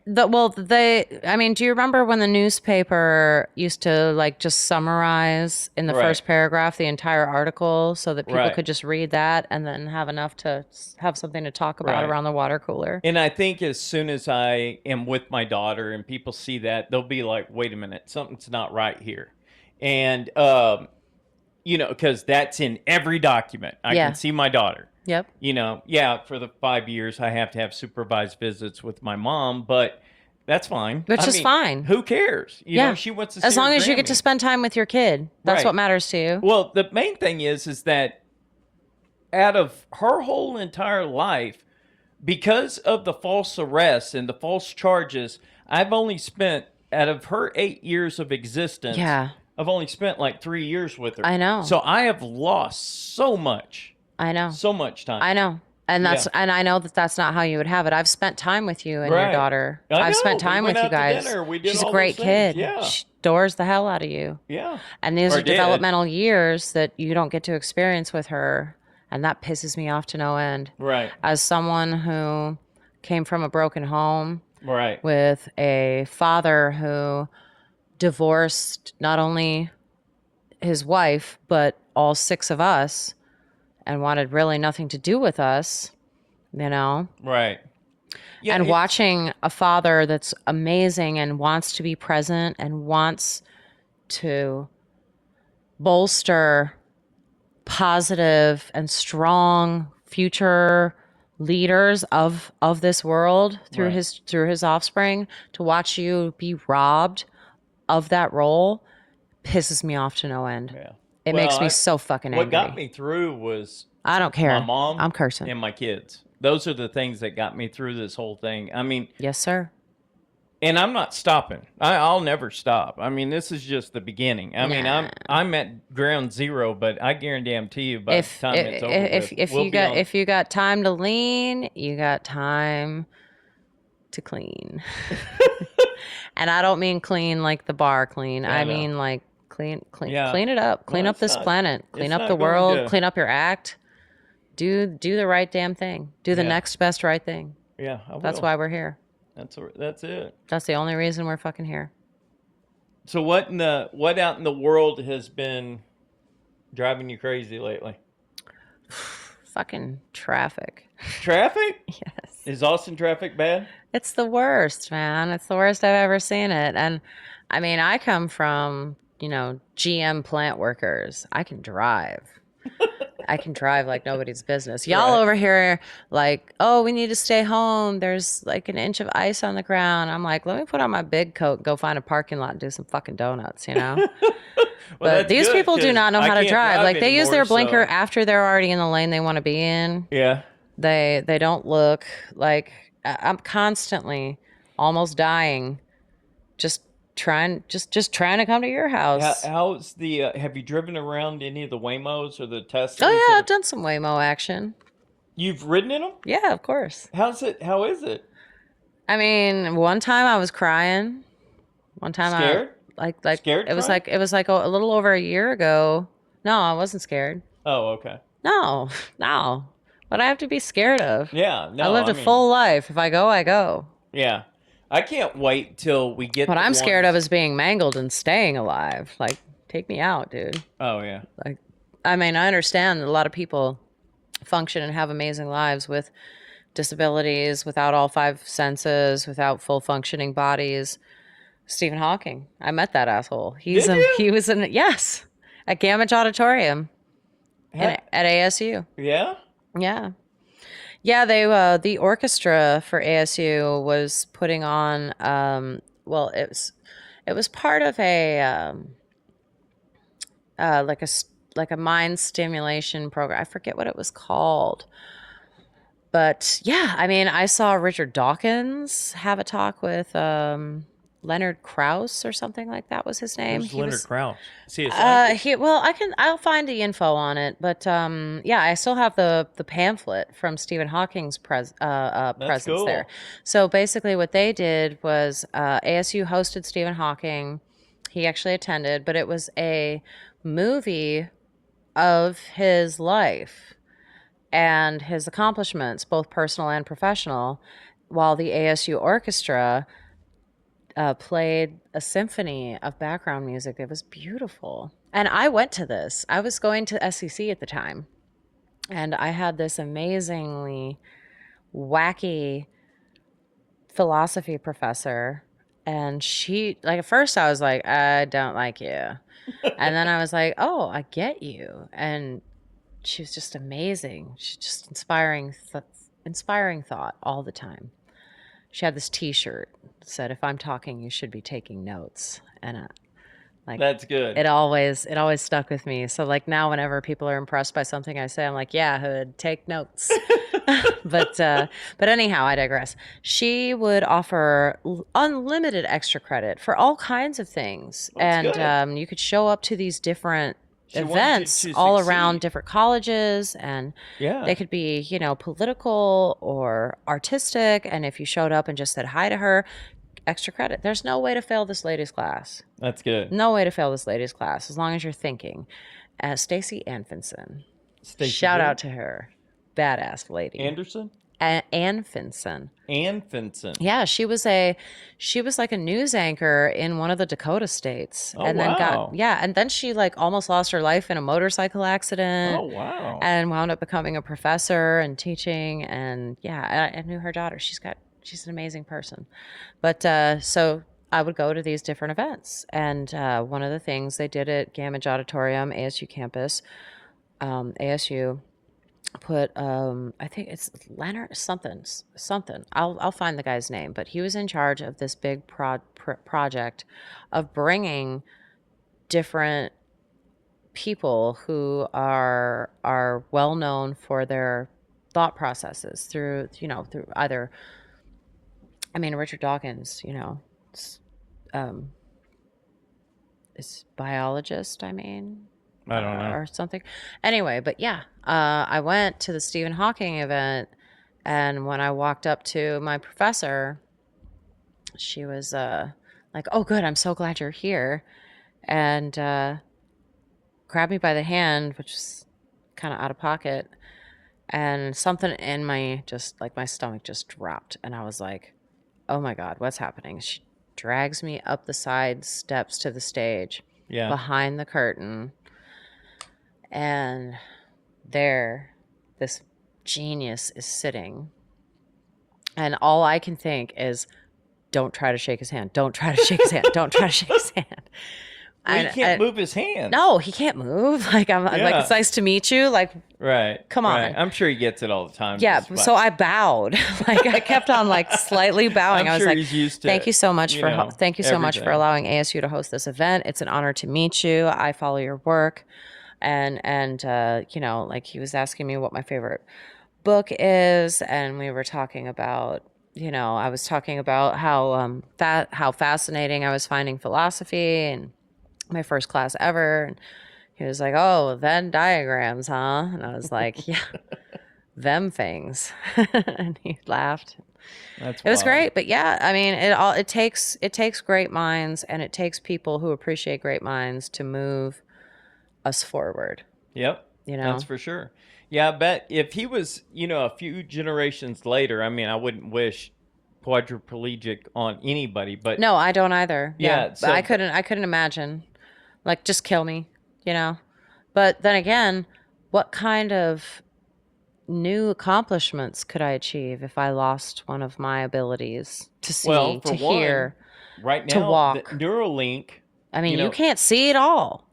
I mean, do you remember when the newspaper used to like just summarize in the Right. first paragraph the entire article so that people Right. could just read that and then have enough to have something to talk about Right. around the water cooler? And I think as soon as I am with my daughter and people see that, they'll be like, "Wait a minute, something's not right here," and because that's in every document. I Yeah. can see my daughter. Yep. For the 5 years I have to have supervised visits with my mom, but that's fine. Which is fine. Who cares? Yeah. She wants to see As long her as you get to Grammy. spend time with your kid. That's Right. what matters to you. Well, the main thing is that out of her whole entire life, because of the false arrests and the false charges, I've only spent, out of her 8 years of existence, Yeah. I've only spent like 3 years with her. I know. So I have lost so much. I know. So much time. I know. And and I know that that's not how you would have it. I've spent time with you and your Right. daughter. I I've know. spent We time went with you out to guys. dinner. We did She's a all great those things. kid. Yeah. She adores the hell out of you. Yeah. And these Or are did. developmental years that you don't get to experience with her. And that pisses me off to no end. Right. As someone who came from a broken home Right. with a father who divorced not only his wife, but all 6 of us and wanted really nothing to do with us, Right. Yeah, and watching a father that's amazing and wants to be present and wants to bolster positive and strong future leaders of this world through Right. his offspring, to watch you be robbed of that role pisses me off to no end. Yeah. It makes me so fucking angry. What got me through was I don't care. my mom I'm cursing. and my kids. Those are the things that got me through this whole thing. I mean, Yes, sir. and I'm not stopping. I'll never stop. I mean, this is just the beginning. I mean, I'm at ground zero, but I guarantee you by the time it's over If you got time to lean, you got time to clean. And I don't mean clean like the bar clean. I no. mean like clean Yeah. clean it up. Clean No, up it's this not- planet. Clean it's up not the going world. to- Clean up your act. Do the right damn thing. Do the Yeah. next best right thing. Yeah, I will. That's why we're here. That's it. That's the only reason we're fucking here. So what out in the world has been driving you crazy lately? Fucking traffic. Traffic? Yes. Is Austin traffic bad? It's the worst, man. It's the worst I've ever seen it. And I mean, I come from, GM plant workers. I can drive. I can drive like nobody's business. Y'all Right. over here like, oh, we need to stay home. There's like an inch of ice on the ground. I'm like, let me put on my big coat and go find a parking lot and do some fucking donuts, you know? Well, But that's these good people do 'cause not know I how to can't drive. Like they use anymore, their blinker so after they're already in the lane they want to be in. yeah. They don't look like I'm constantly almost dying just trying to come to your house. How's the have you driven around any of the Waymos or the Teslas Oh that yeah, have I've done some Waymo action. you've ridden in them? Yeah, of course. How is it? I mean, one time I was crying. One time I Scared? like Scared crying? it was like a little over a year ago. No, I wasn't scared. Oh, okay. No, no. What I have to be scared of? Yeah, I no, lived I a mean, full life. If I go, I go. yeah. I can't wait till we get What the I'm scared of ones. is being mangled and staying alive. Like, take me out, dude. Oh, yeah. Like, I mean, I understand that a lot of people function and have amazing lives with disabilities, without all five senses, without full functioning bodies. Stephen Hawking. I met that asshole. Did you? He was in yes, at Gamage Auditorium Ha- at ASU. yeah? Yeah. Yeah, they the orchestra for ASU was putting on well, it was part of a like like a mind stimulation program. I forget what it was called. But yeah, I mean, I saw Richard Dawkins have a talk with Leonard Krauss or something like that was his name. Who's He Leonard was Krauss? Is he a scientist? well, I'll find the info on it, but yeah, I still have the pamphlet from Stephen Hawking's That's presence there. cool. So basically, what they did was ASU hosted Stephen Hawking. He actually attended, but it was a movie of his life and his accomplishments, both personal and professional, while the ASU orchestra played a symphony of background music. It was beautiful. And I went to this. I was going to SEC at the time. And I had this amazingly wacky philosophy professor. And she, like, at first I was like, I don't like you. And then I was like, oh, I get you. And she was just amazing. She's just inspiring thought all the time. She had this T-shirt that said, "If I'm talking, you should be taking notes." And like That's good. it always stuck with me. So like now, whenever people are impressed by something I say, I'm like, "Yeah, hood, take notes." but anyhow, I digress. She would offer unlimited extra credit for all kinds of things, That's and good. you could show up to these different She wanted events you to all around succeed. different colleges, and Yeah. they could be, you know, political or artistic. And if you showed up and just said hi to her, extra credit. There's no way to fail this lady's class. That's good. No way to fail this lady's class as long as you're thinking. Stacy Anfinson. Stacey Shout who? out to her. Badass lady. Anderson? Anfinson. Ann Finson. Yeah, she was like a news anchor in one of the Dakota states, Oh, and then wow. and then she like almost lost her life in a motorcycle accident, Oh, wow. and wound up becoming a professor and teaching. And yeah, I knew her daughter. She's an amazing person. But so I would go to these different events, and one of the things they did at Gamage Auditorium, ASU campus, ASU put I think it's Leonard something. I'll find the guy's name, but he was in charge of this big project of bringing different people who are well known for their thought processes through, you know, through either, I mean, Richard Dawkins, you know, um is biologist, I mean, I don't know. or something. Anyway, but yeah, I went to the Stephen Hawking event, and when I walked up to my professor, she was like, "Oh, good, I'm so glad you're here," and grabbed me by the hand, which is kind of out of pocket, and something in my just like my stomach just dropped, and I was like, "Oh my God, what's happening?" She drags me up the side steps to the stage, Yeah. behind the curtain, and there this genius is sitting, and all I can think is, don't try to shake his hand, don't try to shake his hand, don't try to shake his hand. Well, he can't move his hands. No, he can't move. Like I'm like, it's nice to meet you. Like, right. Come on. I'm sure he gets it all the time. Yeah. So I bowed. Like I kept on like slightly bowing. I'm I was sure like, he's used to thank you so much thank you so much for everything. allowing ASU to host this event. It's an honor to meet you. I follow your work. And you know, like he was asking me what my favorite book is, and we were talking about, you know, I was talking about how how fascinating I was finding philosophy and my first class ever. And he was like, "Oh, Venn diagrams, huh?" And I was like, "Yeah, them things." And he laughed. That's It was wild. great, but yeah, I mean, it takes great minds, and it takes people who appreciate great minds to move us forward. Yep. You know? That's for sure. Yeah, I bet if he was, you know, a few generations later, I mean, I wouldn't wish quadriplegic on anybody, but No, I don't either. Yeah, But so- I couldn't imagine. Like, just kill me, you know? But then again, what kind of new accomplishments could I achieve if I lost one of my abilities to see, well, for to hear, right now, to walk? the Neuralink, I mean, you you know- can't see it all.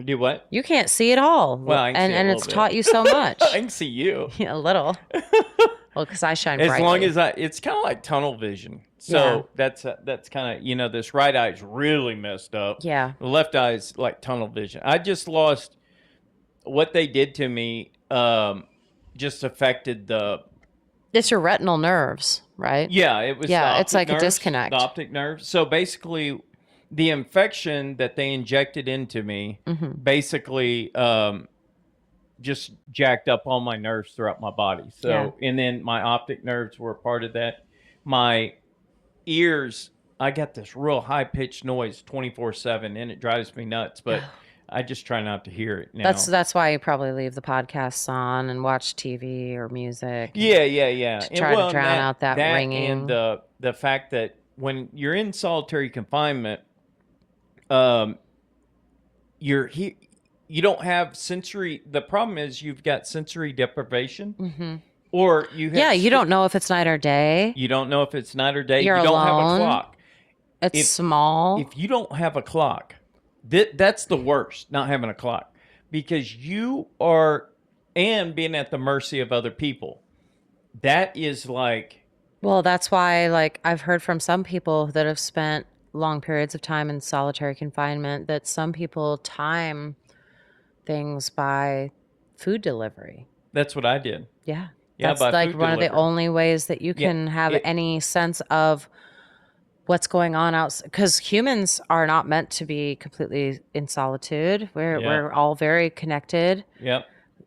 do what? You can't see it all. Well, I can see a and little it's bit. taught you so much. I can see you. Yeah, a little. Well, because I shine As brightly. long as it's kind of like tunnel vision. So that's kind of, you know, this right eye's really messed up. Yeah. The left eye's like tunnel vision. I just lost what they did to me. Just affected the. It's your retinal nerves, right? Yeah, it was. Yeah, the it's like optic a nerves, disconnect. The optic nerve. So basically, the infection that they injected into me, basically, just jacked up all my nerves throughout my body. So, and then my optic nerves were a part of that. My ears, I got this real high pitched noise 24/7, and it drives me nuts. But I just try not to hear it now. That's why you probably leave the podcasts on and watch TV or music. Yeah. To try to drown out that ringing. And the fact that when you're in solitary confinement, you don't have sensory. The problem is you've got sensory deprivation, or you have You don't know if it's night or day. You don't know if it's night or day. You're you don't have a alone. clock. It's small. If you don't have a clock, that's the worst. Not having a clock, because you are and being at the mercy of other people. That is like. Well, that's why, like, I've heard from some people that have spent long periods of time in solitary confinement that some people time things by food delivery. That's what I did. Yeah. Yeah, That's by like food one of the delivery. only ways that you can have any sense of what's going on outside, because humans are not meant to be completely in solitude. We're all very connected. Yep.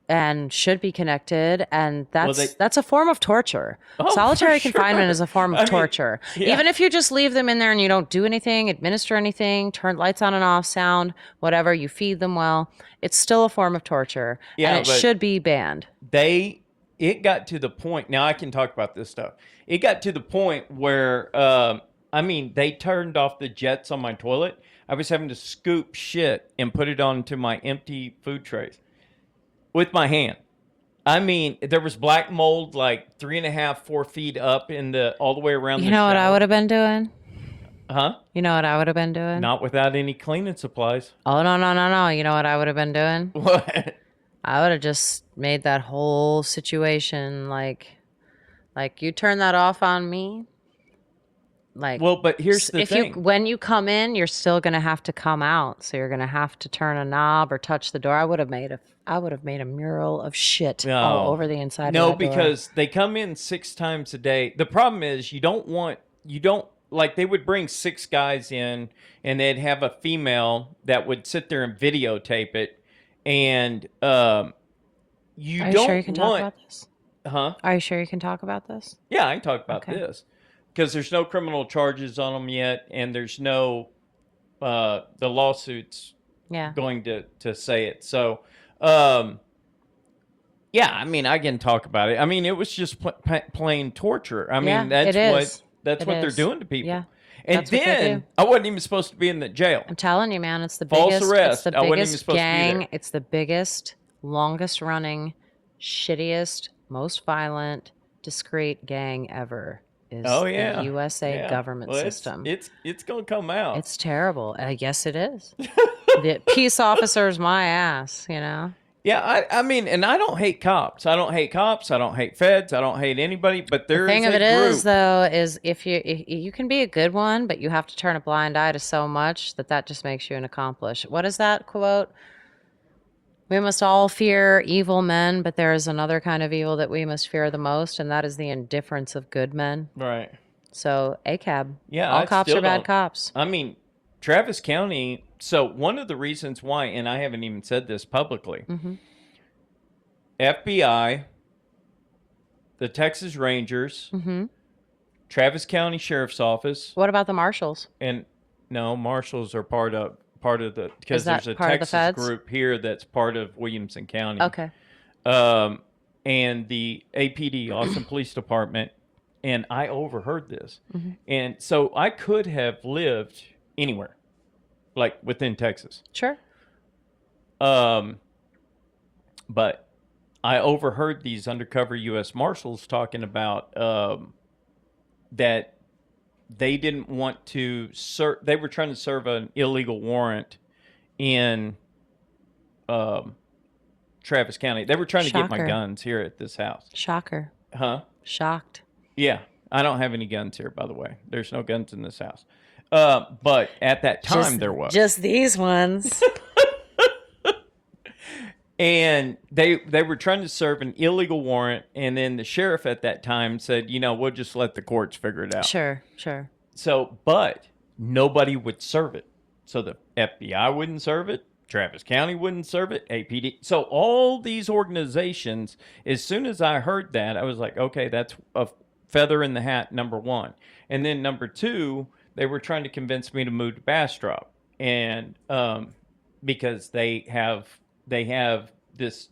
And should be connected, and that's a form of torture. Oh, Solitary for confinement sure. is a form of torture. Even if you just leave them in there and you don't do anything, administer anything, turn lights on and off, sound, whatever, you feed them well, it's still a form of torture, and it should be banned. It got to the point. Now I can talk about this stuff. It got to the point where they turned off the jets on my toilet. I was having to scoop shit and put it onto my empty food trays with my hand. I mean, there was black mold like 3.5, 4 feet up all the way around the You know what I shower. would have been doing? Huh? You know what I would have been doing? Not without any cleaning supplies. Oh, no. You know what I would have been doing? What? I would have just made that whole situation like you turn that off on me. Like, Well, but here's the thing. When you come in, you're still gonna have to come out. So you're gonna have to turn a knob or touch the door. I would have made a mural of shit all over the inside of that door. Because they come in 6 times a day. The problem is you don't like, they would bring 6 guys in and they'd have a female that would sit there and videotape it. And Are you sure you can talk about this? Huh? Are you sure you can talk about this? Yeah, I can talk about this. Because there's no criminal charges on them yet, and there's no the lawsuits going to say it. So, I can talk about it. I mean, it was just plain torture. I mean, that's what they're doing to people. Yeah. And then I wasn't even supposed to be in the jail. I'm telling you, man, it's the False biggest arrest. It's the I wasn't even biggest supposed to be gang. there. It's the biggest, longest running, shittiest, most violent, discreet gang ever is Oh yeah, the USA yeah. government Well, system. it's gonna come out. It's terrible. Yes, it is. The peace officers, my ass, you know? Yeah, I mean, and I don't hate cops. I don't hate cops. I don't hate feds. I don't hate anybody. But The there thing is of a it is, group. though, is if you can be a good one, but you have to turn a blind eye to so much that just makes you an accomplice. What is that quote? We must all fear evil men, but there is another kind of evil that we must fear the most, and that is the indifference of good men. Right. So, ACAB. Yeah, All I cops still are bad don't. cops. I mean, Travis County. So one of the reasons why, and I haven't even said this publicly, FBI, the Texas Rangers, Travis County Sheriff's Office, What about the marshals? and no, marshals are part of the, because Is that there's a part of the Texas feds? group here that's part of Williamson County. Okay. And the APD, Austin Police Department, and I overheard this. And so I could have lived anywhere, like within Texas. Sure. But I overheard these undercover U.S. Marshals talking about that they didn't want to serve. They were trying to serve an illegal warrant in Travis County. They were trying to get my Shocker. guns here at this house. Shocker. Huh? Shocked. Yeah. I don't have any guns here, by the way. There's no guns in this house. But at that time, there was. Just these ones. And they were trying to serve an illegal warrant, and then the sheriff at that time said, we'll just let the courts figure it out. Sure. So, but nobody would serve it. So the FBI wouldn't serve it. Travis County wouldn't serve it. APD. So all these organizations, as soon as I heard that, I was like, okay, that's a feather in the hat, number one. And then number two, they were trying to convince me to move to Bastrop. And because they have this,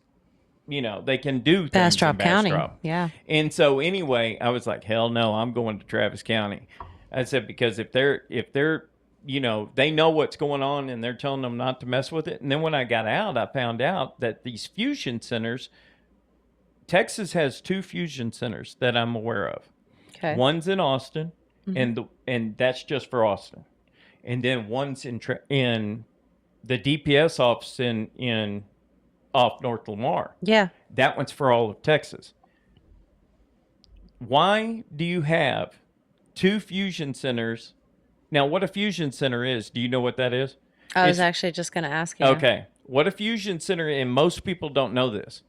they can do things Bastrop in County. Bastrop. Yeah. And so anyway, I was like, hell no, I'm going to Travis County. I said, because if they're they know what's going on and they're telling them not to mess with it. And then when I got out, I found out that these fusion centers, Texas has 2 fusion centers that I'm aware of. Okay. One's in Austin, and that's just for Austin. And then one's in the DPS office in off North Lamar. Yeah. That one's for all of Texas. Why do you have 2 fusion centers? Now, what a fusion center is, do you know what that is? I was actually just going to ask you. Okay. What a fusion center, and most people don't know this.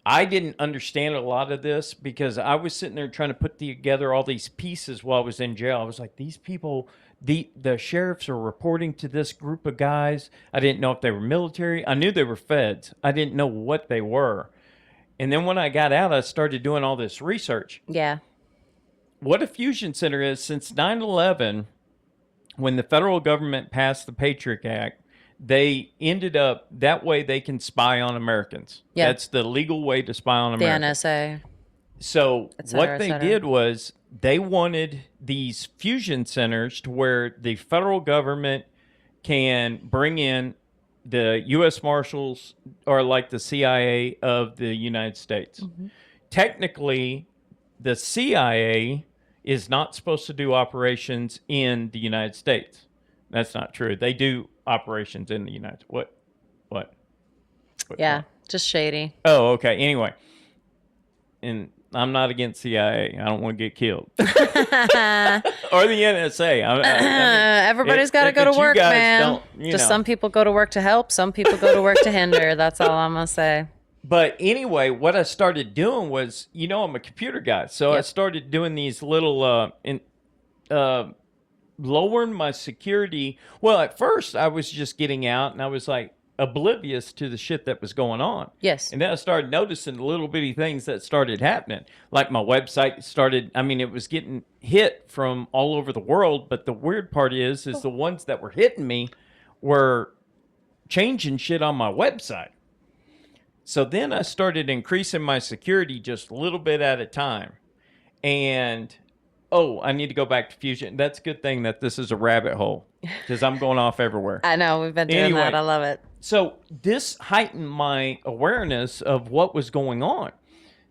I didn't understand a lot of this because I was sitting there trying to put together all these pieces while I was in jail. I was like, these people, the sheriffs are reporting to this group of guys. I didn't know if they were military. I knew they were feds. I didn't know what they were. And then when I got out, I started doing all this research. Yeah. What a fusion center is, since 9/11, when the federal government passed the Patriot Act, they ended up, that way they can spy on Americans. Yeah. That's the legal way to spy on The Americans. NSA. So cetera, what they et cetera. did was they wanted these fusion centers to where the federal government can bring in the U.S. Marshals, or like the CIA of the United States. Technically, the CIA is not supposed to do operations in the United States. That's not true. They do operations in the United States. What? Yeah. Just shady. Oh, okay. Anyway, and I'm not against CIA. I don't want to get killed. Or the NSA. I mean, Everybody's got to if go to it's you work, guys, man. don't, you Just know. some people go to work to help. Some people go to work to hinder. That's all I'm going to say. But anyway, what I started doing was, I'm a computer guy. So I Yep. started doing these little, lowering my security. Well, at first I was just getting out and I was like oblivious to the shit that was going on. Yes. And then I started noticing the little bitty things that started happening. Like my website started, it was getting hit from all over the world. But the weird part is the ones that were hitting me were changing shit on my website. So then I started increasing my security just a little bit at a time. And, I need to go back to Fusion. That's a good thing that this is a rabbit hole because I'm going off everywhere. I know. We've been doing that. I love it. So this heightened my awareness of what was going on.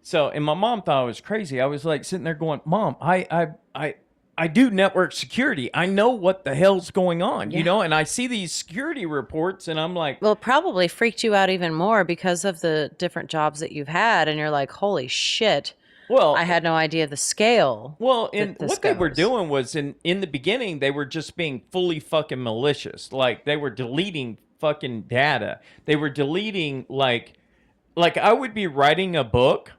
So, and my mom thought I was crazy. I was like sitting there going, Mom, I do network security. I know what the hell's going on, Yeah. and I see these security reports and I'm like, Well, it probably freaked you out even more because of the different jobs that you've had, and you're like, holy shit, I well, had no idea the scale well, and that this what they were goes. doing was in the beginning, they were just being fully fucking malicious. Like they were deleting fucking data. They were deleting like I would be writing a book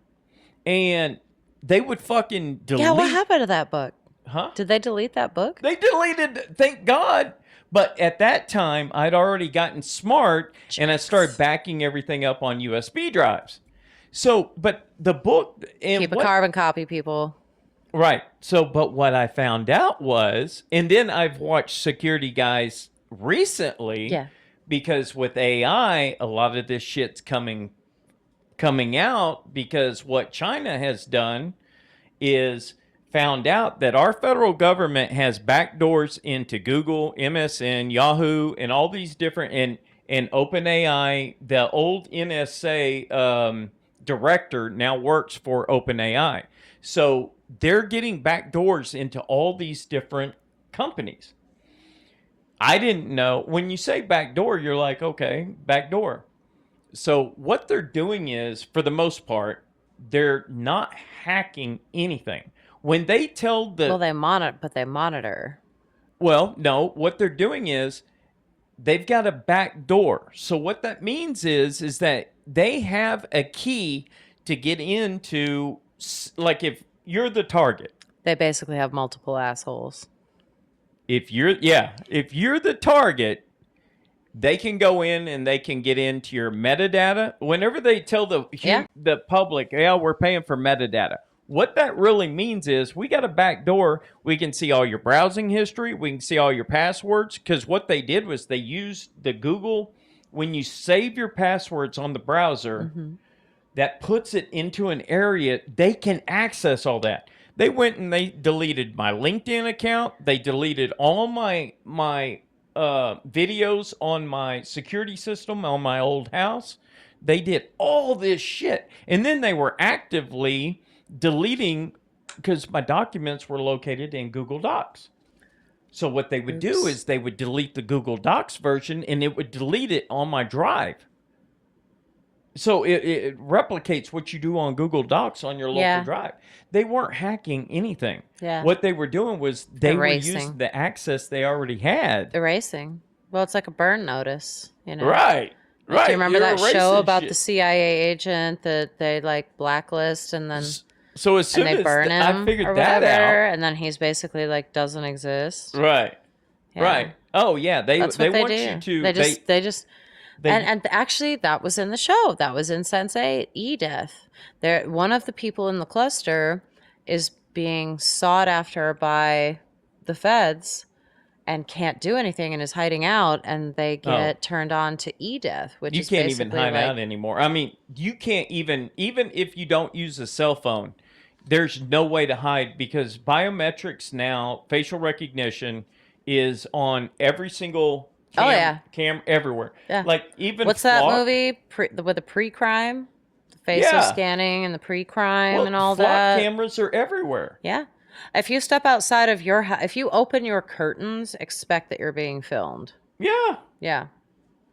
and they would fucking delete. Yeah, what happened to that book? Huh? Did they delete that book? They deleted, thank God. But at that time, I'd already gotten smart and I started backing everything up on USB drives. So, but the book and Keep a carbon copy, people. right. So, but what I found out was, and then I've watched security guys recently, Yeah. because with AI, a lot of this shit's coming out because what China has done is found out that our federal government has backdoors into Google, MSN, Yahoo, and all these different and OpenAI. The old NSA director now works for OpenAI, so they're getting backdoors into all these different companies. I didn't know. When you say backdoor, you're like, okay, backdoor. So what they're doing is, for the most part, they're not hacking anything. When they tell the Well, they monitor. well, no, what they're doing is they've got a back door. So what that means is that they have a key to get into, like if you're the target. They basically have multiple assholes. If you're the target, they can go in and they can get into your metadata. Whenever they tell the public, yeah, we're paying for metadata. What that really means is we got a back door. We can see all your browsing history. We can see all your passwords. Because what they did was they used the Google. When you save your passwords on the browser, that puts it into an area. They can access all that. They went and they deleted my LinkedIn account. They deleted all my videos on my security system on my old house. They did all this shit. And then they were actively deleting, because my documents were located in Google Docs. So what they would do is they would delete the Google Docs version and it would delete it on my drive. So it replicates what you do on Google Docs on your local drive. They weren't hacking anything. Yeah. What they were doing was they were Erasing. using the access they already had. Erasing. Well, it's like a burn notice, Right. Right. Do you remember You're that show erasing about shit. the CIA agent that they like blacklist and then So as soon and they as burn him I figured or that whatever, out. and then he's basically like doesn't exist. Right. Yeah. Right. Oh yeah, they That's what they want do. you to They just and actually that was in the show. That was in Sense8, E-Death. There, one of the people in the cluster is being sought after by the feds and can't do anything and is hiding out, and they get turned on to E-Death, which you is can't even hide like, out anymore. I mean, you can't even if you don't use a cell phone, there's no way to hide because biometrics now, facial recognition is on every single cam everywhere. Yeah. Like even what's that Flock- movie with the pre-crime, the facial scanning and the pre-crime and all Flock that? cameras are everywhere. Yeah. If you step outside of your house, if you open your curtains, expect that you're being filmed. Yeah. Yeah.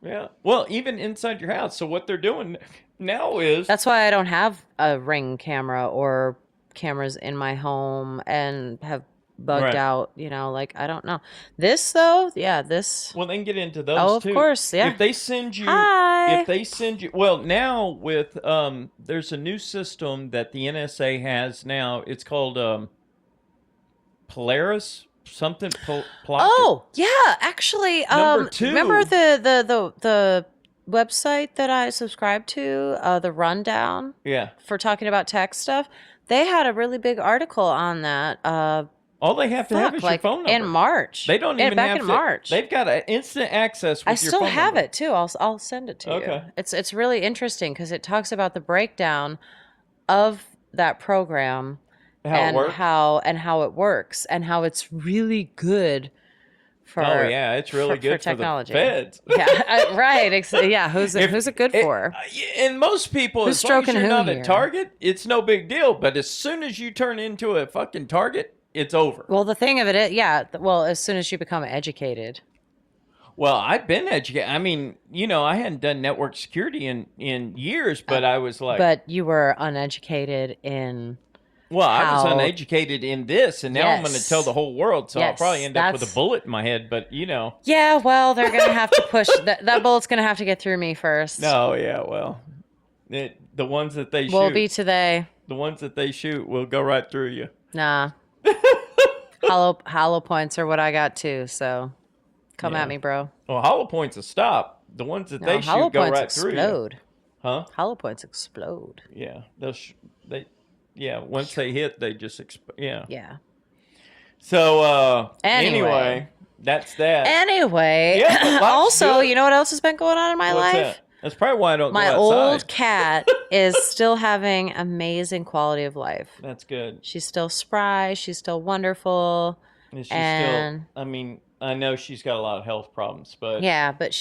Yeah. Well, even inside your house. So what they're doing now is That's why I don't have a Ring camera or cameras in my home and have bugged out, like, I don't know. This though, this. well, they can get into those Oh, of too. course, yeah. If they send you, Hi. well, now with there's a new system that the NSA has now. It's called Polaris something. Oh yeah, actually, Number 2. remember the website that I subscribed to, the Rundown? Yeah. For talking about tech stuff, they had a really big article on that. All they have to have is your phone number. In March. They don't even back have in to, March. They've got an instant access with I your still phone have number. it too. I'll send it to you. Okay. It's really interesting because it talks about the breakdown of that program How it works? how it works and how it's really good for Oh yeah, it's really for good for the technology. feds. Yeah, right. Yeah, who's it good It- for? and most people, Who's as long as stroking you're who not here? a target, it's no big deal. But as soon as you turn into a fucking target, it's over. Well, the thing of it is, yeah. Well, as soon as you become educated, Well, I've been educated. I mean, I hadn't done network security in years, but I was like, but you were uneducated in well, I was how. uneducated in this, and now I'm going to tell Yes. the whole world. So I'll Yes, probably end up with a that's- bullet in my head. But Yeah, well, they're gonna have to push that bullet's gonna have to get through me first. no, yeah, well, the ones that they Will shoot, be today. the ones that they shoot will go right through you. Nah. hollow points are what I got too. So, come Yeah. at me, bro. Well, hollow points will stop. The ones that No, they hollow shoot go points right through you. explode. Huh? Hollow points explode. Yeah, once they hit, they just yeah. Yeah. So Anyway. that's that. Anyway, Yeah, life's also, good. you know what else has been going on in my What's life? that? That's probably why I don't My go old outside. cat is still having amazing quality of life. That's good. She's still spry. She's still wonderful. And she's And- still. I mean, I know she's got a lot of health problems, but Yeah, but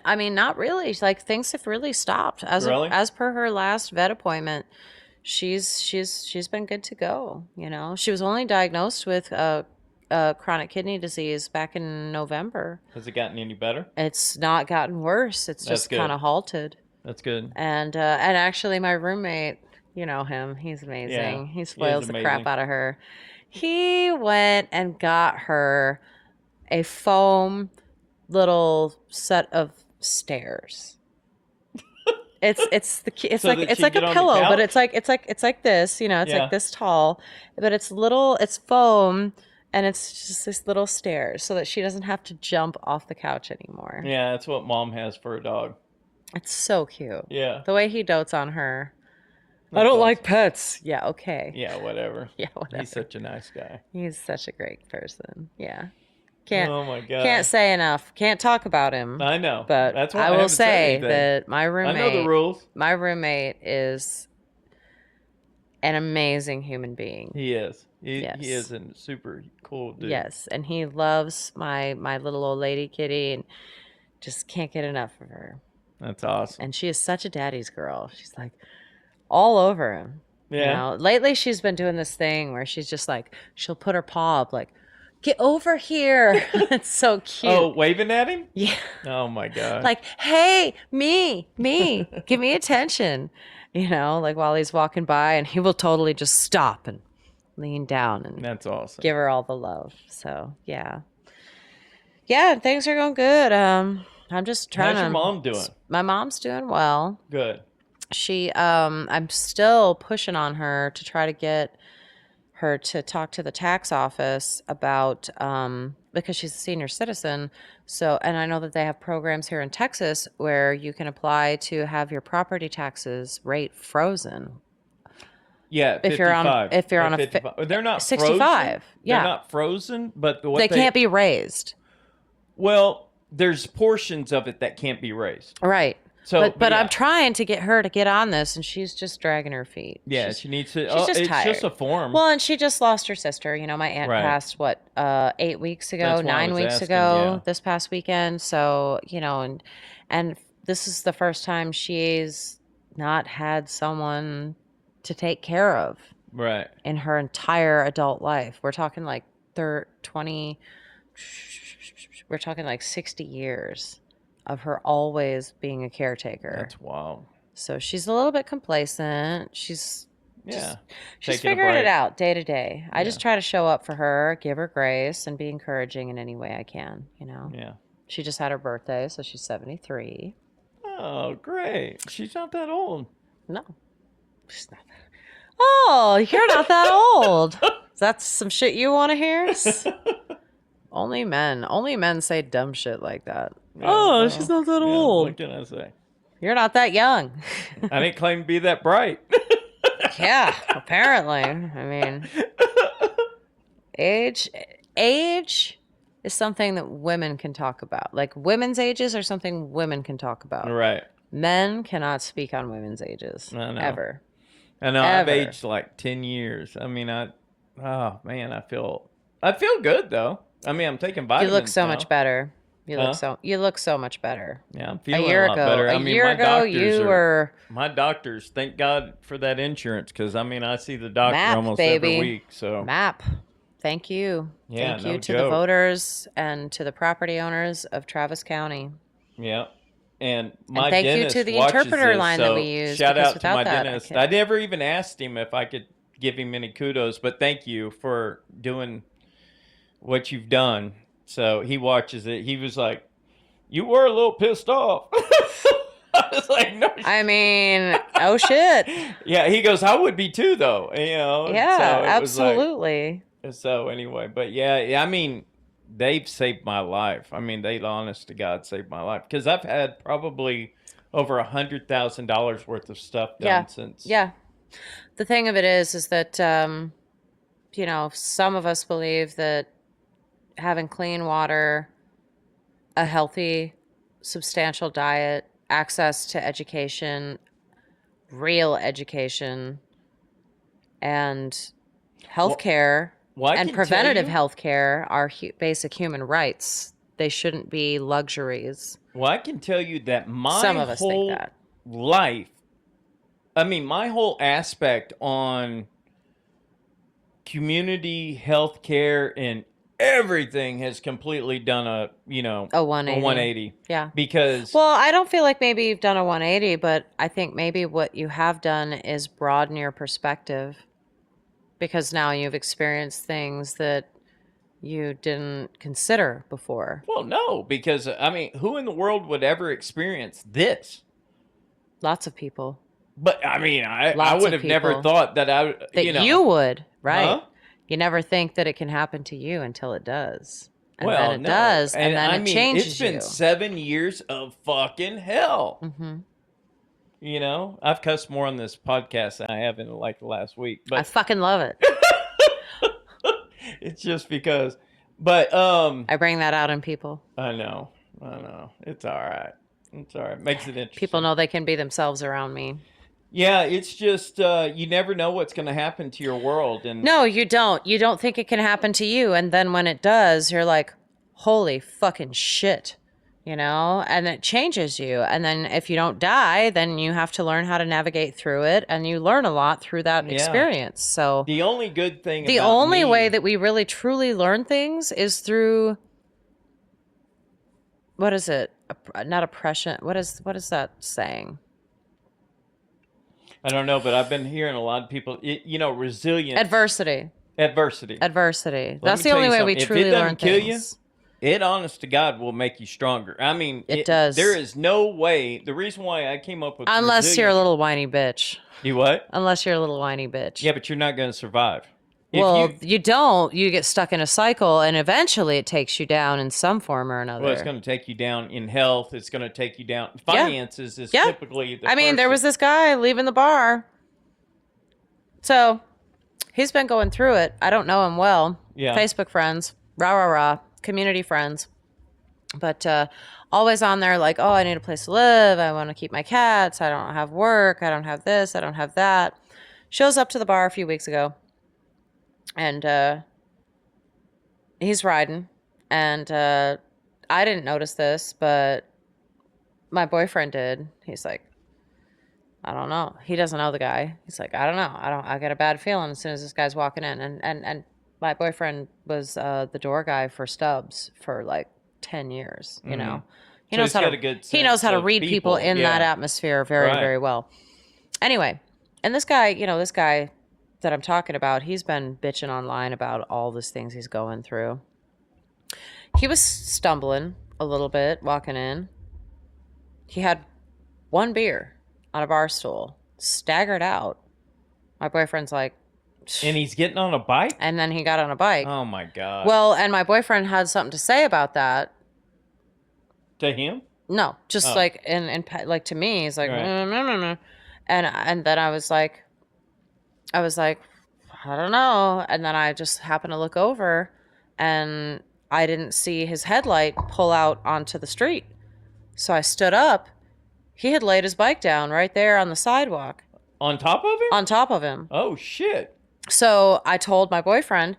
I mean, not really. It's like things have really stopped. Really? As per her last vet appointment, she's been good to go. She was only diagnosed with chronic kidney disease back in November. has it gotten any better? It's not gotten worse. It's That's just good. kind of halted. That's good. And actually, my roommate, you know him. He's amazing. Yeah, He spoils the crap amazing. out of her. He went and got her a foam little set of stairs. It's So like that it's she like can a get on the pillow, but couch? it's like this. It's Yeah. like this tall, but it's foam. And it's just this little stairs so that she doesn't have to jump off the couch anymore. Yeah, that's what Mom has for a dog. It's so cute. Yeah. The way he dotes on her. I That's don't awesome. like pets. Yeah, okay. Yeah, whatever. Yeah, whatever. He's such a nice guy. He's such a great person. Yeah. Can't Oh my god. can't say enough. Can't talk about him. I know. But That's why I I will haven't said say anything. that my roommate I know the rules. My roommate is an amazing human being. He is. Yes. He is a super cool dude. Yes, and he loves my little old lady kitty and just can't get enough of her. That's awesome. And she is such a daddy's girl. She's like all over him. Yeah. Lately she's been doing this thing where she's just like, she'll put her paw up like, get over here. It's so cute. Oh, waving at him? Yeah. Oh my god. Like, hey, me, give me attention. Like while he's walking by, and he will totally just stop and lean down and That's awesome. give her all the love. So yeah. Things are going good. I'm just trying How's to. your mom doing? My mom's doing well. Good. I'm still pushing on her to try to get her to talk to the tax office about, because she's a senior citizen. So, and I know that they have programs here in Texas where you can apply to have your property taxes rate frozen. Yeah, 55. If you're on a 55. They're not 65, frozen. yeah. They're not frozen, but what They can't be raised. Well, there's portions of it that can't be raised. Right. So, but yeah. I'm trying to get her to get on this, and she's just dragging her feet. Yeah, she needs to. she's just it's tired. just a form. Well, and she just lost her sister. My aunt Right. passed 8 weeks ago, That's why I 9 was weeks asking, ago, yeah. this past weekend. So and this is the first time she's not had someone to take care of Right. in her entire adult life. We're talking like 20. We're talking like 60 years of her always being a caretaker. That's wild. So she's a little bit complacent. She's Yeah. She's Taking a figuring it break. out day to day. I just try to show up for her, give her grace, and be encouraging in any way I can. Yeah. She just had her birthday, so she's 73. Oh, great. She's not that old. No, she's not that. Oh, you're not that old. Is that some shit you want to hear? Only men say dumb shit like that. Yeah, Oh, well, she's not that yeah, old. What can I say? You're not that young. I didn't claim to be that bright. Yeah, apparently. I mean, age is something that women can talk about. Like women's ages are something women can talk about. Right. Men cannot speak on women's ages I know. ever. I know. I've Ever. aged like 10 years. I mean, oh man, I feel good though. I mean, I'm taking You vitamins look so now. much better. Huh? You look so much better. Yeah, I'm A feeling year a lot ago, better. a I mean, year my ago, doctors you are were my doctors. Thank God for that insurance, because I mean, I see the doctor MAP, almost every baby. week. So MAP. Thank you. yeah, Thank you no to the joke. voters and to the property owners of Travis County. Yeah. And And my thank you to dentist the watches interpreter this, line that we so use, shout because out to without my that, dentist. I never even asked him if I could give him any kudos, but thank you for doing what you've done. So he watches it. He was like, "You were a little pissed off." I was like, "No." I mean, oh shit. Yeah, he goes, "I would be too, though." Yeah, So it was like, absolutely. so anyway, but yeah, I mean, they've saved my life. I mean, they, honest to God, saved my life, because I've had probably over $100,000 worth of stuff Yeah. done since. Yeah. The thing of it is that, some of us believe that having clean water, a healthy, substantial diet, access to education, real education, and Well, healthcare well, I and can tell preventative you. healthcare are basic human rights. They shouldn't be luxuries. Well, I can tell you that Some my of us think whole that. life, I mean, my whole aspect on community healthcare and everything has completely done a A a 180. 180, Yeah. because Well, I don't feel like maybe you've done a 180, but I think maybe what you have done is broaden your perspective, because now you've experienced things that you didn't consider before. well, no, because I mean, who in the world would ever experience this? Lots of people. But I mean, I Lots would of have never people. thought that That you would, right? huh? You never think that it can happen to you until it does. And then Well, it no. does, and And then I it mean, it's changes been you. 7 years of fucking hell. Hmm. I've cussed more on this podcast than I have in like the last week, I but fucking love it. it's just because. But I bring that out in people. I know, it's all right. It's all right. Makes it interesting. People know they can be themselves around me. Yeah, it's just you never know what's going to happen to your world, and No, you don't. You don't think it can happen to you. And then when it does, you're like, holy fucking shit, and it changes you. And then if you don't die, then you have to learn how to navigate through it. And you learn a lot through that yeah. experience. So The only good thing the about only me, way that we really truly learn things is through, what is it? Not oppression. What is that saying? I don't know, but I've been hearing a lot of people, resilience. Adversity. Adversity. Adversity. Let That's me the tell only you way we something. If it truly doesn't learn kill things. it, honest to God, will make you stronger. I mean, It does. There is no way. The reason why I came up with Unless you're a resilience- little whiny bitch. You what? Unless you're a little whiny bitch. Yeah, but you're not going to survive. Well, you don't. You get stuck in a cycle, and eventually it takes you down in some form or another. Well, it's going to take you down in health. It's going to take you down. Yeah. Finances is Yeah. typically the I mean, first there was this guy leaving the bar. So he's been going through it. I don't know him well. Yeah. Facebook friends. Rah, rah, rah. Community friends. But always on there like, oh, I need a place to live. I want to keep my cats. I don't have work. I don't have this. I don't have that. Shows up to the bar a few weeks ago. And he's riding. And I didn't notice this, but my boyfriend did. He's like, I don't know. He doesn't know the guy. He's like, I don't know. I get a bad feeling as soon as this guy's walking in. And my boyfriend was the door guy for Stubbs for like 10 years, He So knows he's how got to a good he knows sense how to of read people in that yeah. atmosphere very, Right. very well. Anyway, and this guy that I'm talking about, he's been bitching online about all these things he's going through. He was stumbling a little bit walking in. He had one beer on a bar stool, staggered out. My boyfriend's like, And he's getting on a bike? and then he got on a bike. Oh, my God. Well, and my boyfriend had something to say about that. To him? No, just Oh. like like to me, he's like, Right. and then I was like, I don't know, and then I just happened to look over, and I didn't see his headlight pull out onto the street, so I stood up. He had laid his bike down right there on the sidewalk, On top of him? on top of him. Oh, shit. So I told my boyfriend,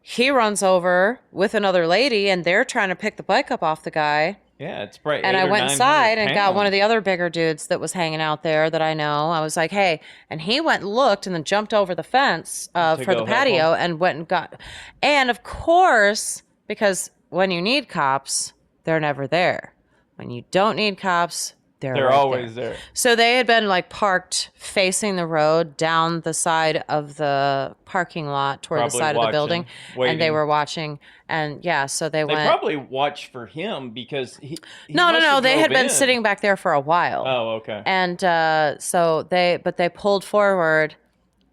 he runs over with another lady, and they're trying to pick the bike up off the guy. Yeah, it's probably And 800 I or went 900 inside and got one of pounds. the other bigger dudes that was hanging out there that I know. I was like, hey. And he went and looked and then jumped over the fence for go the help patio him? and went and got. And of course, because when you need cops, they're never there. When you don't need cops, they're They're right always there. So they had been like parked facing the road down the side of the parking lot toward Probably the side of the building. watching, And they waiting. were watching. And yeah, so they They went. probably watched for him because he No. must have They drove had been in. sitting back there for a while. Oh, okay. And so they pulled forward,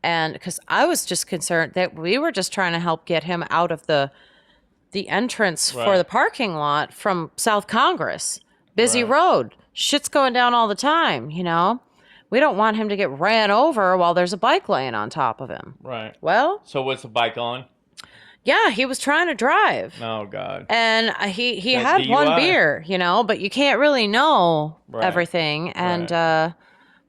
and because I was just concerned that we were just trying to help get him out of the entrance for Right. the parking lot from South Congress. Busy Right. road. Shit's going down all the time, you know? We don't want him to get ran over while there's a bike laying on top of him. Right. Well, So what's the bike on? yeah, he was trying to drive. Oh, God. And he That had one DUI. beer, you know, but you can't really know Right. everything. And Right.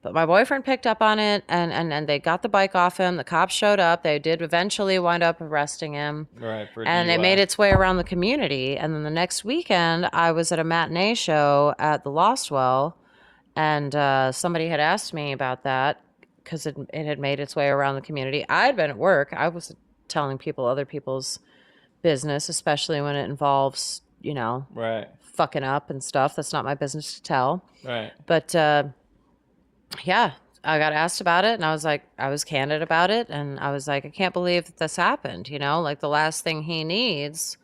but my boyfriend picked up on it, and they got the bike off him. The cops showed up. They did eventually wind up arresting him. Right. For And it DUI. made its way around the community. And then the next weekend, I was at a matinee show at the Lost Well, and somebody had asked me about that because it had made its way around the community. I had been at work. I was telling people other people's business, especially when it involves, you know, Right. fucking up and stuff. That's not my business to tell. Right. But yeah, I got asked about it, and I was like, I was candid about it, and I was like, I can't believe that this happened. You know, like the last thing he needs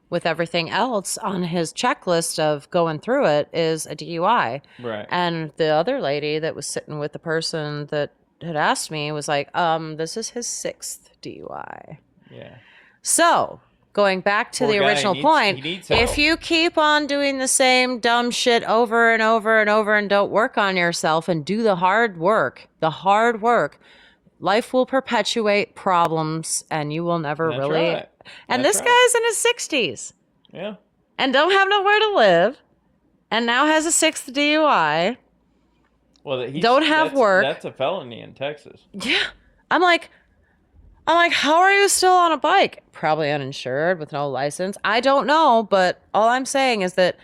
with everything else on his checklist of going through it is a DUI. Right. And the other lady that was sitting with the person that had asked me was like, this is his 6th DUI. Yeah. So, going back to Poor the guy, original he point, needs help. if you keep on doing the same dumb shit over and over and over and don't work on yourself and do the hard work, life will perpetuate problems and you will never That's really. right. And That's this right. guy's in his 60s Yeah. and don't have nowhere to live and now has a 6th DUI. Well, Don't have work. That's a felony in Texas. Yeah. I'm like, how are you still on a bike? Probably uninsured with no license. I don't know, but all I'm saying is that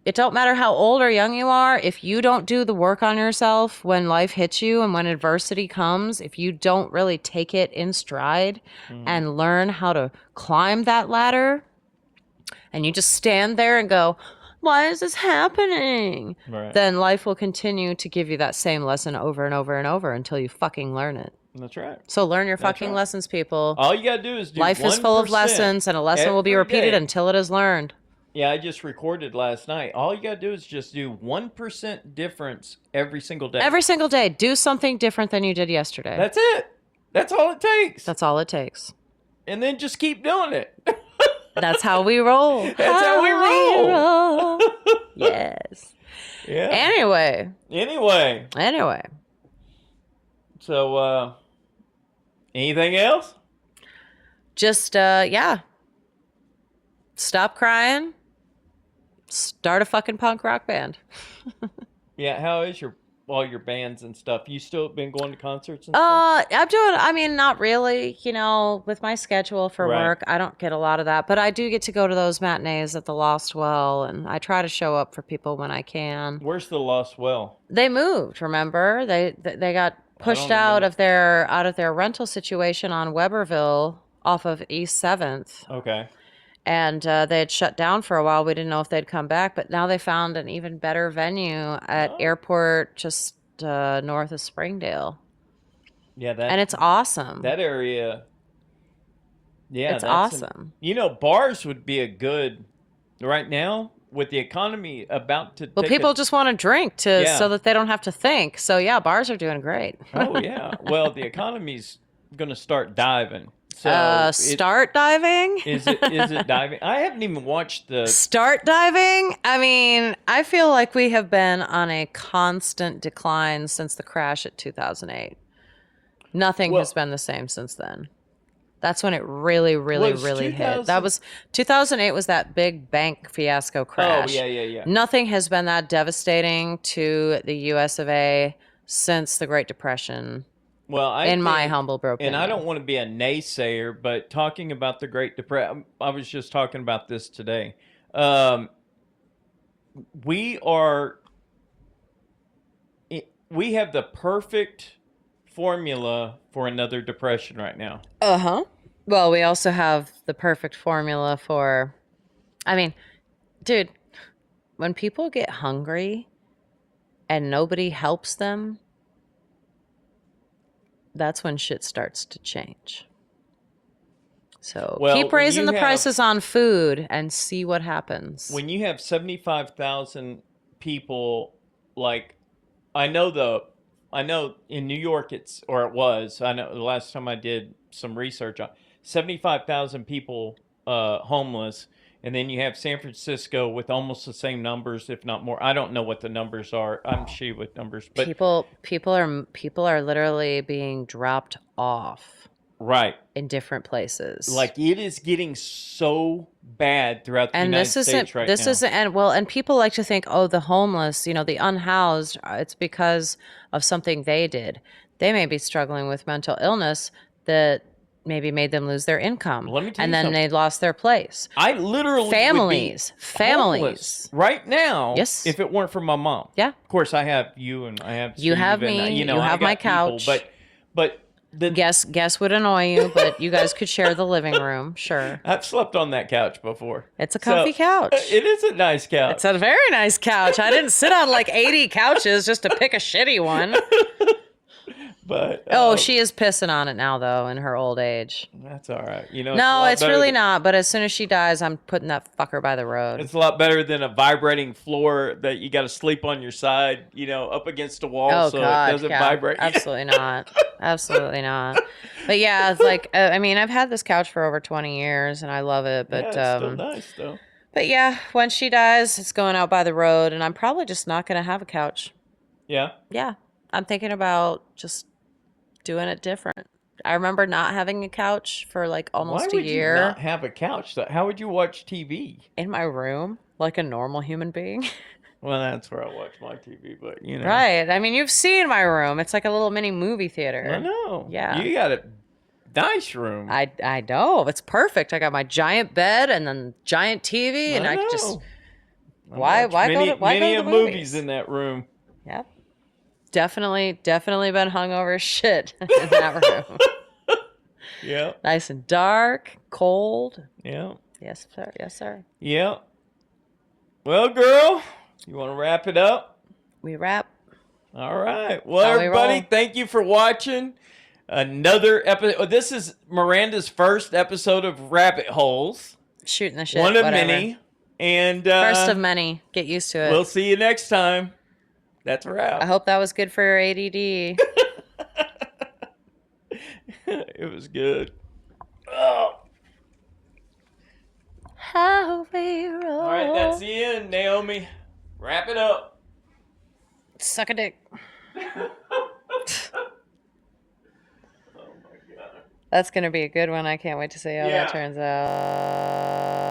it don't matter how old or young you are. If you don't do the work on yourself when life hits you and when adversity comes, if you don't really take it in stride and learn how to climb that ladder, and you just stand there and go, why is this happening? Right. Then life will continue to give you that same lesson over and over and over until you fucking learn it. That's right. So learn your fucking right. lessons, people. All you gotta do is do Life is full of 1% lessons, and a lesson will be every repeated day. until it is learned. Yeah, I just recorded last night. All you gotta do is just do 1% difference every single day. Every single day, do something different than you did yesterday. That's it. That's all it takes. That's all it takes. And then just keep doing it. That's how we roll. That's how we roll. Yes. Yeah. Anyway. Anyway. So, anything else? Just, yeah. Stop crying. Start a fucking punk rock band. Yeah. How is all your bands and stuff? You still been going to concerts and stuff? I'm doing, I mean, not really, you know, with my schedule for Right. work, I don't get a lot of that, but I do get to go to those matinees at the Lost Well, and I try to show up for people when I can. Where's the Lost Well? They moved, remember? They got pushed out of their rental situation on Weberville off of East 7th. Okay. And they had shut down for a while. We didn't know if they'd come back, but now they found an even better venue at Airport just north of Springdale. Yeah, And it's awesome. that area. Yeah, It's awesome. You know, bars would be a good right now with the economy about to. Well, people just want to drink so that they don't have to think. So yeah, bars are doing great. Oh yeah. Well, the economy's going to start diving. So Start diving? Is it diving? I haven't even watched the. Start diving? I mean, I feel like we have been on a constant decline since the crash at 2008. Nothing has been the same since then. That's when it really, really, really hit. That was 2008 was that big bank fiasco crash. Oh, yeah. Nothing has been that devastating to the US of A since the Great Depression. Well, in my humble opinion. and I don't want to be a naysayer, but talking about the Great Depression, I was just talking about this today. We are, we have the perfect formula for another depression right now. Well, we also have the perfect formula for, I mean, dude, when people get hungry and nobody helps them, that's when shit starts to change. So Well, keep when raising you the have- prices on food and see what happens. When you have 75,000 people, like, I know in New York it was, I know the last time I did some research on 75,000 people homeless, and then you have San Francisco with almost the same numbers, if not more. I don't know what the numbers are. I'm shitty with numbers, but people are literally being dropped off right in different places. like it is getting so bad throughout the United States right now. This isn't, and people like to think, oh, the homeless, the unhoused, it's because of something they did. They may be struggling with mental illness that maybe made them lose their income. Let me tell you and then something. they lost their place. I literally families homeless right now. Yes. If it weren't for my mom. Yeah. Of course, I have you and I have You Steve have and, me. You I have got my people, couch. but Guess would annoy you, but you guys could share the living room. Sure. I've slept on that couch before. It's a comfy couch. It is a nice couch. It's a very nice couch. I didn't sit on like 80 couches just to pick a shitty one. But she is pissing on it now, though, in her old age. that's all right. No, it's really not. But as soon as she dies, I'm putting that fucker by the road. It's a lot better than a vibrating floor that you got to sleep on your side, up against a wall so God, it doesn't yeah. vibrate. Absolutely not. Absolutely not. But yeah, it's like, I've had this couch for over 20 years and I love it. But yeah, it's still nice though. But yeah, when she dies, it's going out by the road, and I'm probably just not going to have a couch. Yeah. Yeah, I'm thinking about just doing it different. I remember not having a couch for like almost a year. Why would you not have a couch? How would you watch TV? In my room, like a normal human being. Well, that's where I watch my TV, but Right. I mean, you've seen my room. It's like a little mini movie theater. I know. Yeah. You got a nice room. I know. It's perfect. I got my giant bed and then giant TV, and I could just. Why go to the movies in that room? Yep. Definitely been hungover as shit in that room. Yeah. Nice and dark, cold. Yeah. Yes, sir. Yes, sir. Yeah. Well, girl, you want to wrap it up? We wrap. All right. Well, everybody, thank you for watching another episode. This is Miranda's first episode of Rabbit Holes. Shooting the shit. One of whatever. many. And first of many. Get used to it. We'll see you next time. That's a wrap. I hope that was good for your ADD. It was good. Oh. How we roll. All right, that's the end, Naomi. Wrap it up. Suck a dick. Oh my God. That's going to be a good one. I can't wait to see how that turns out.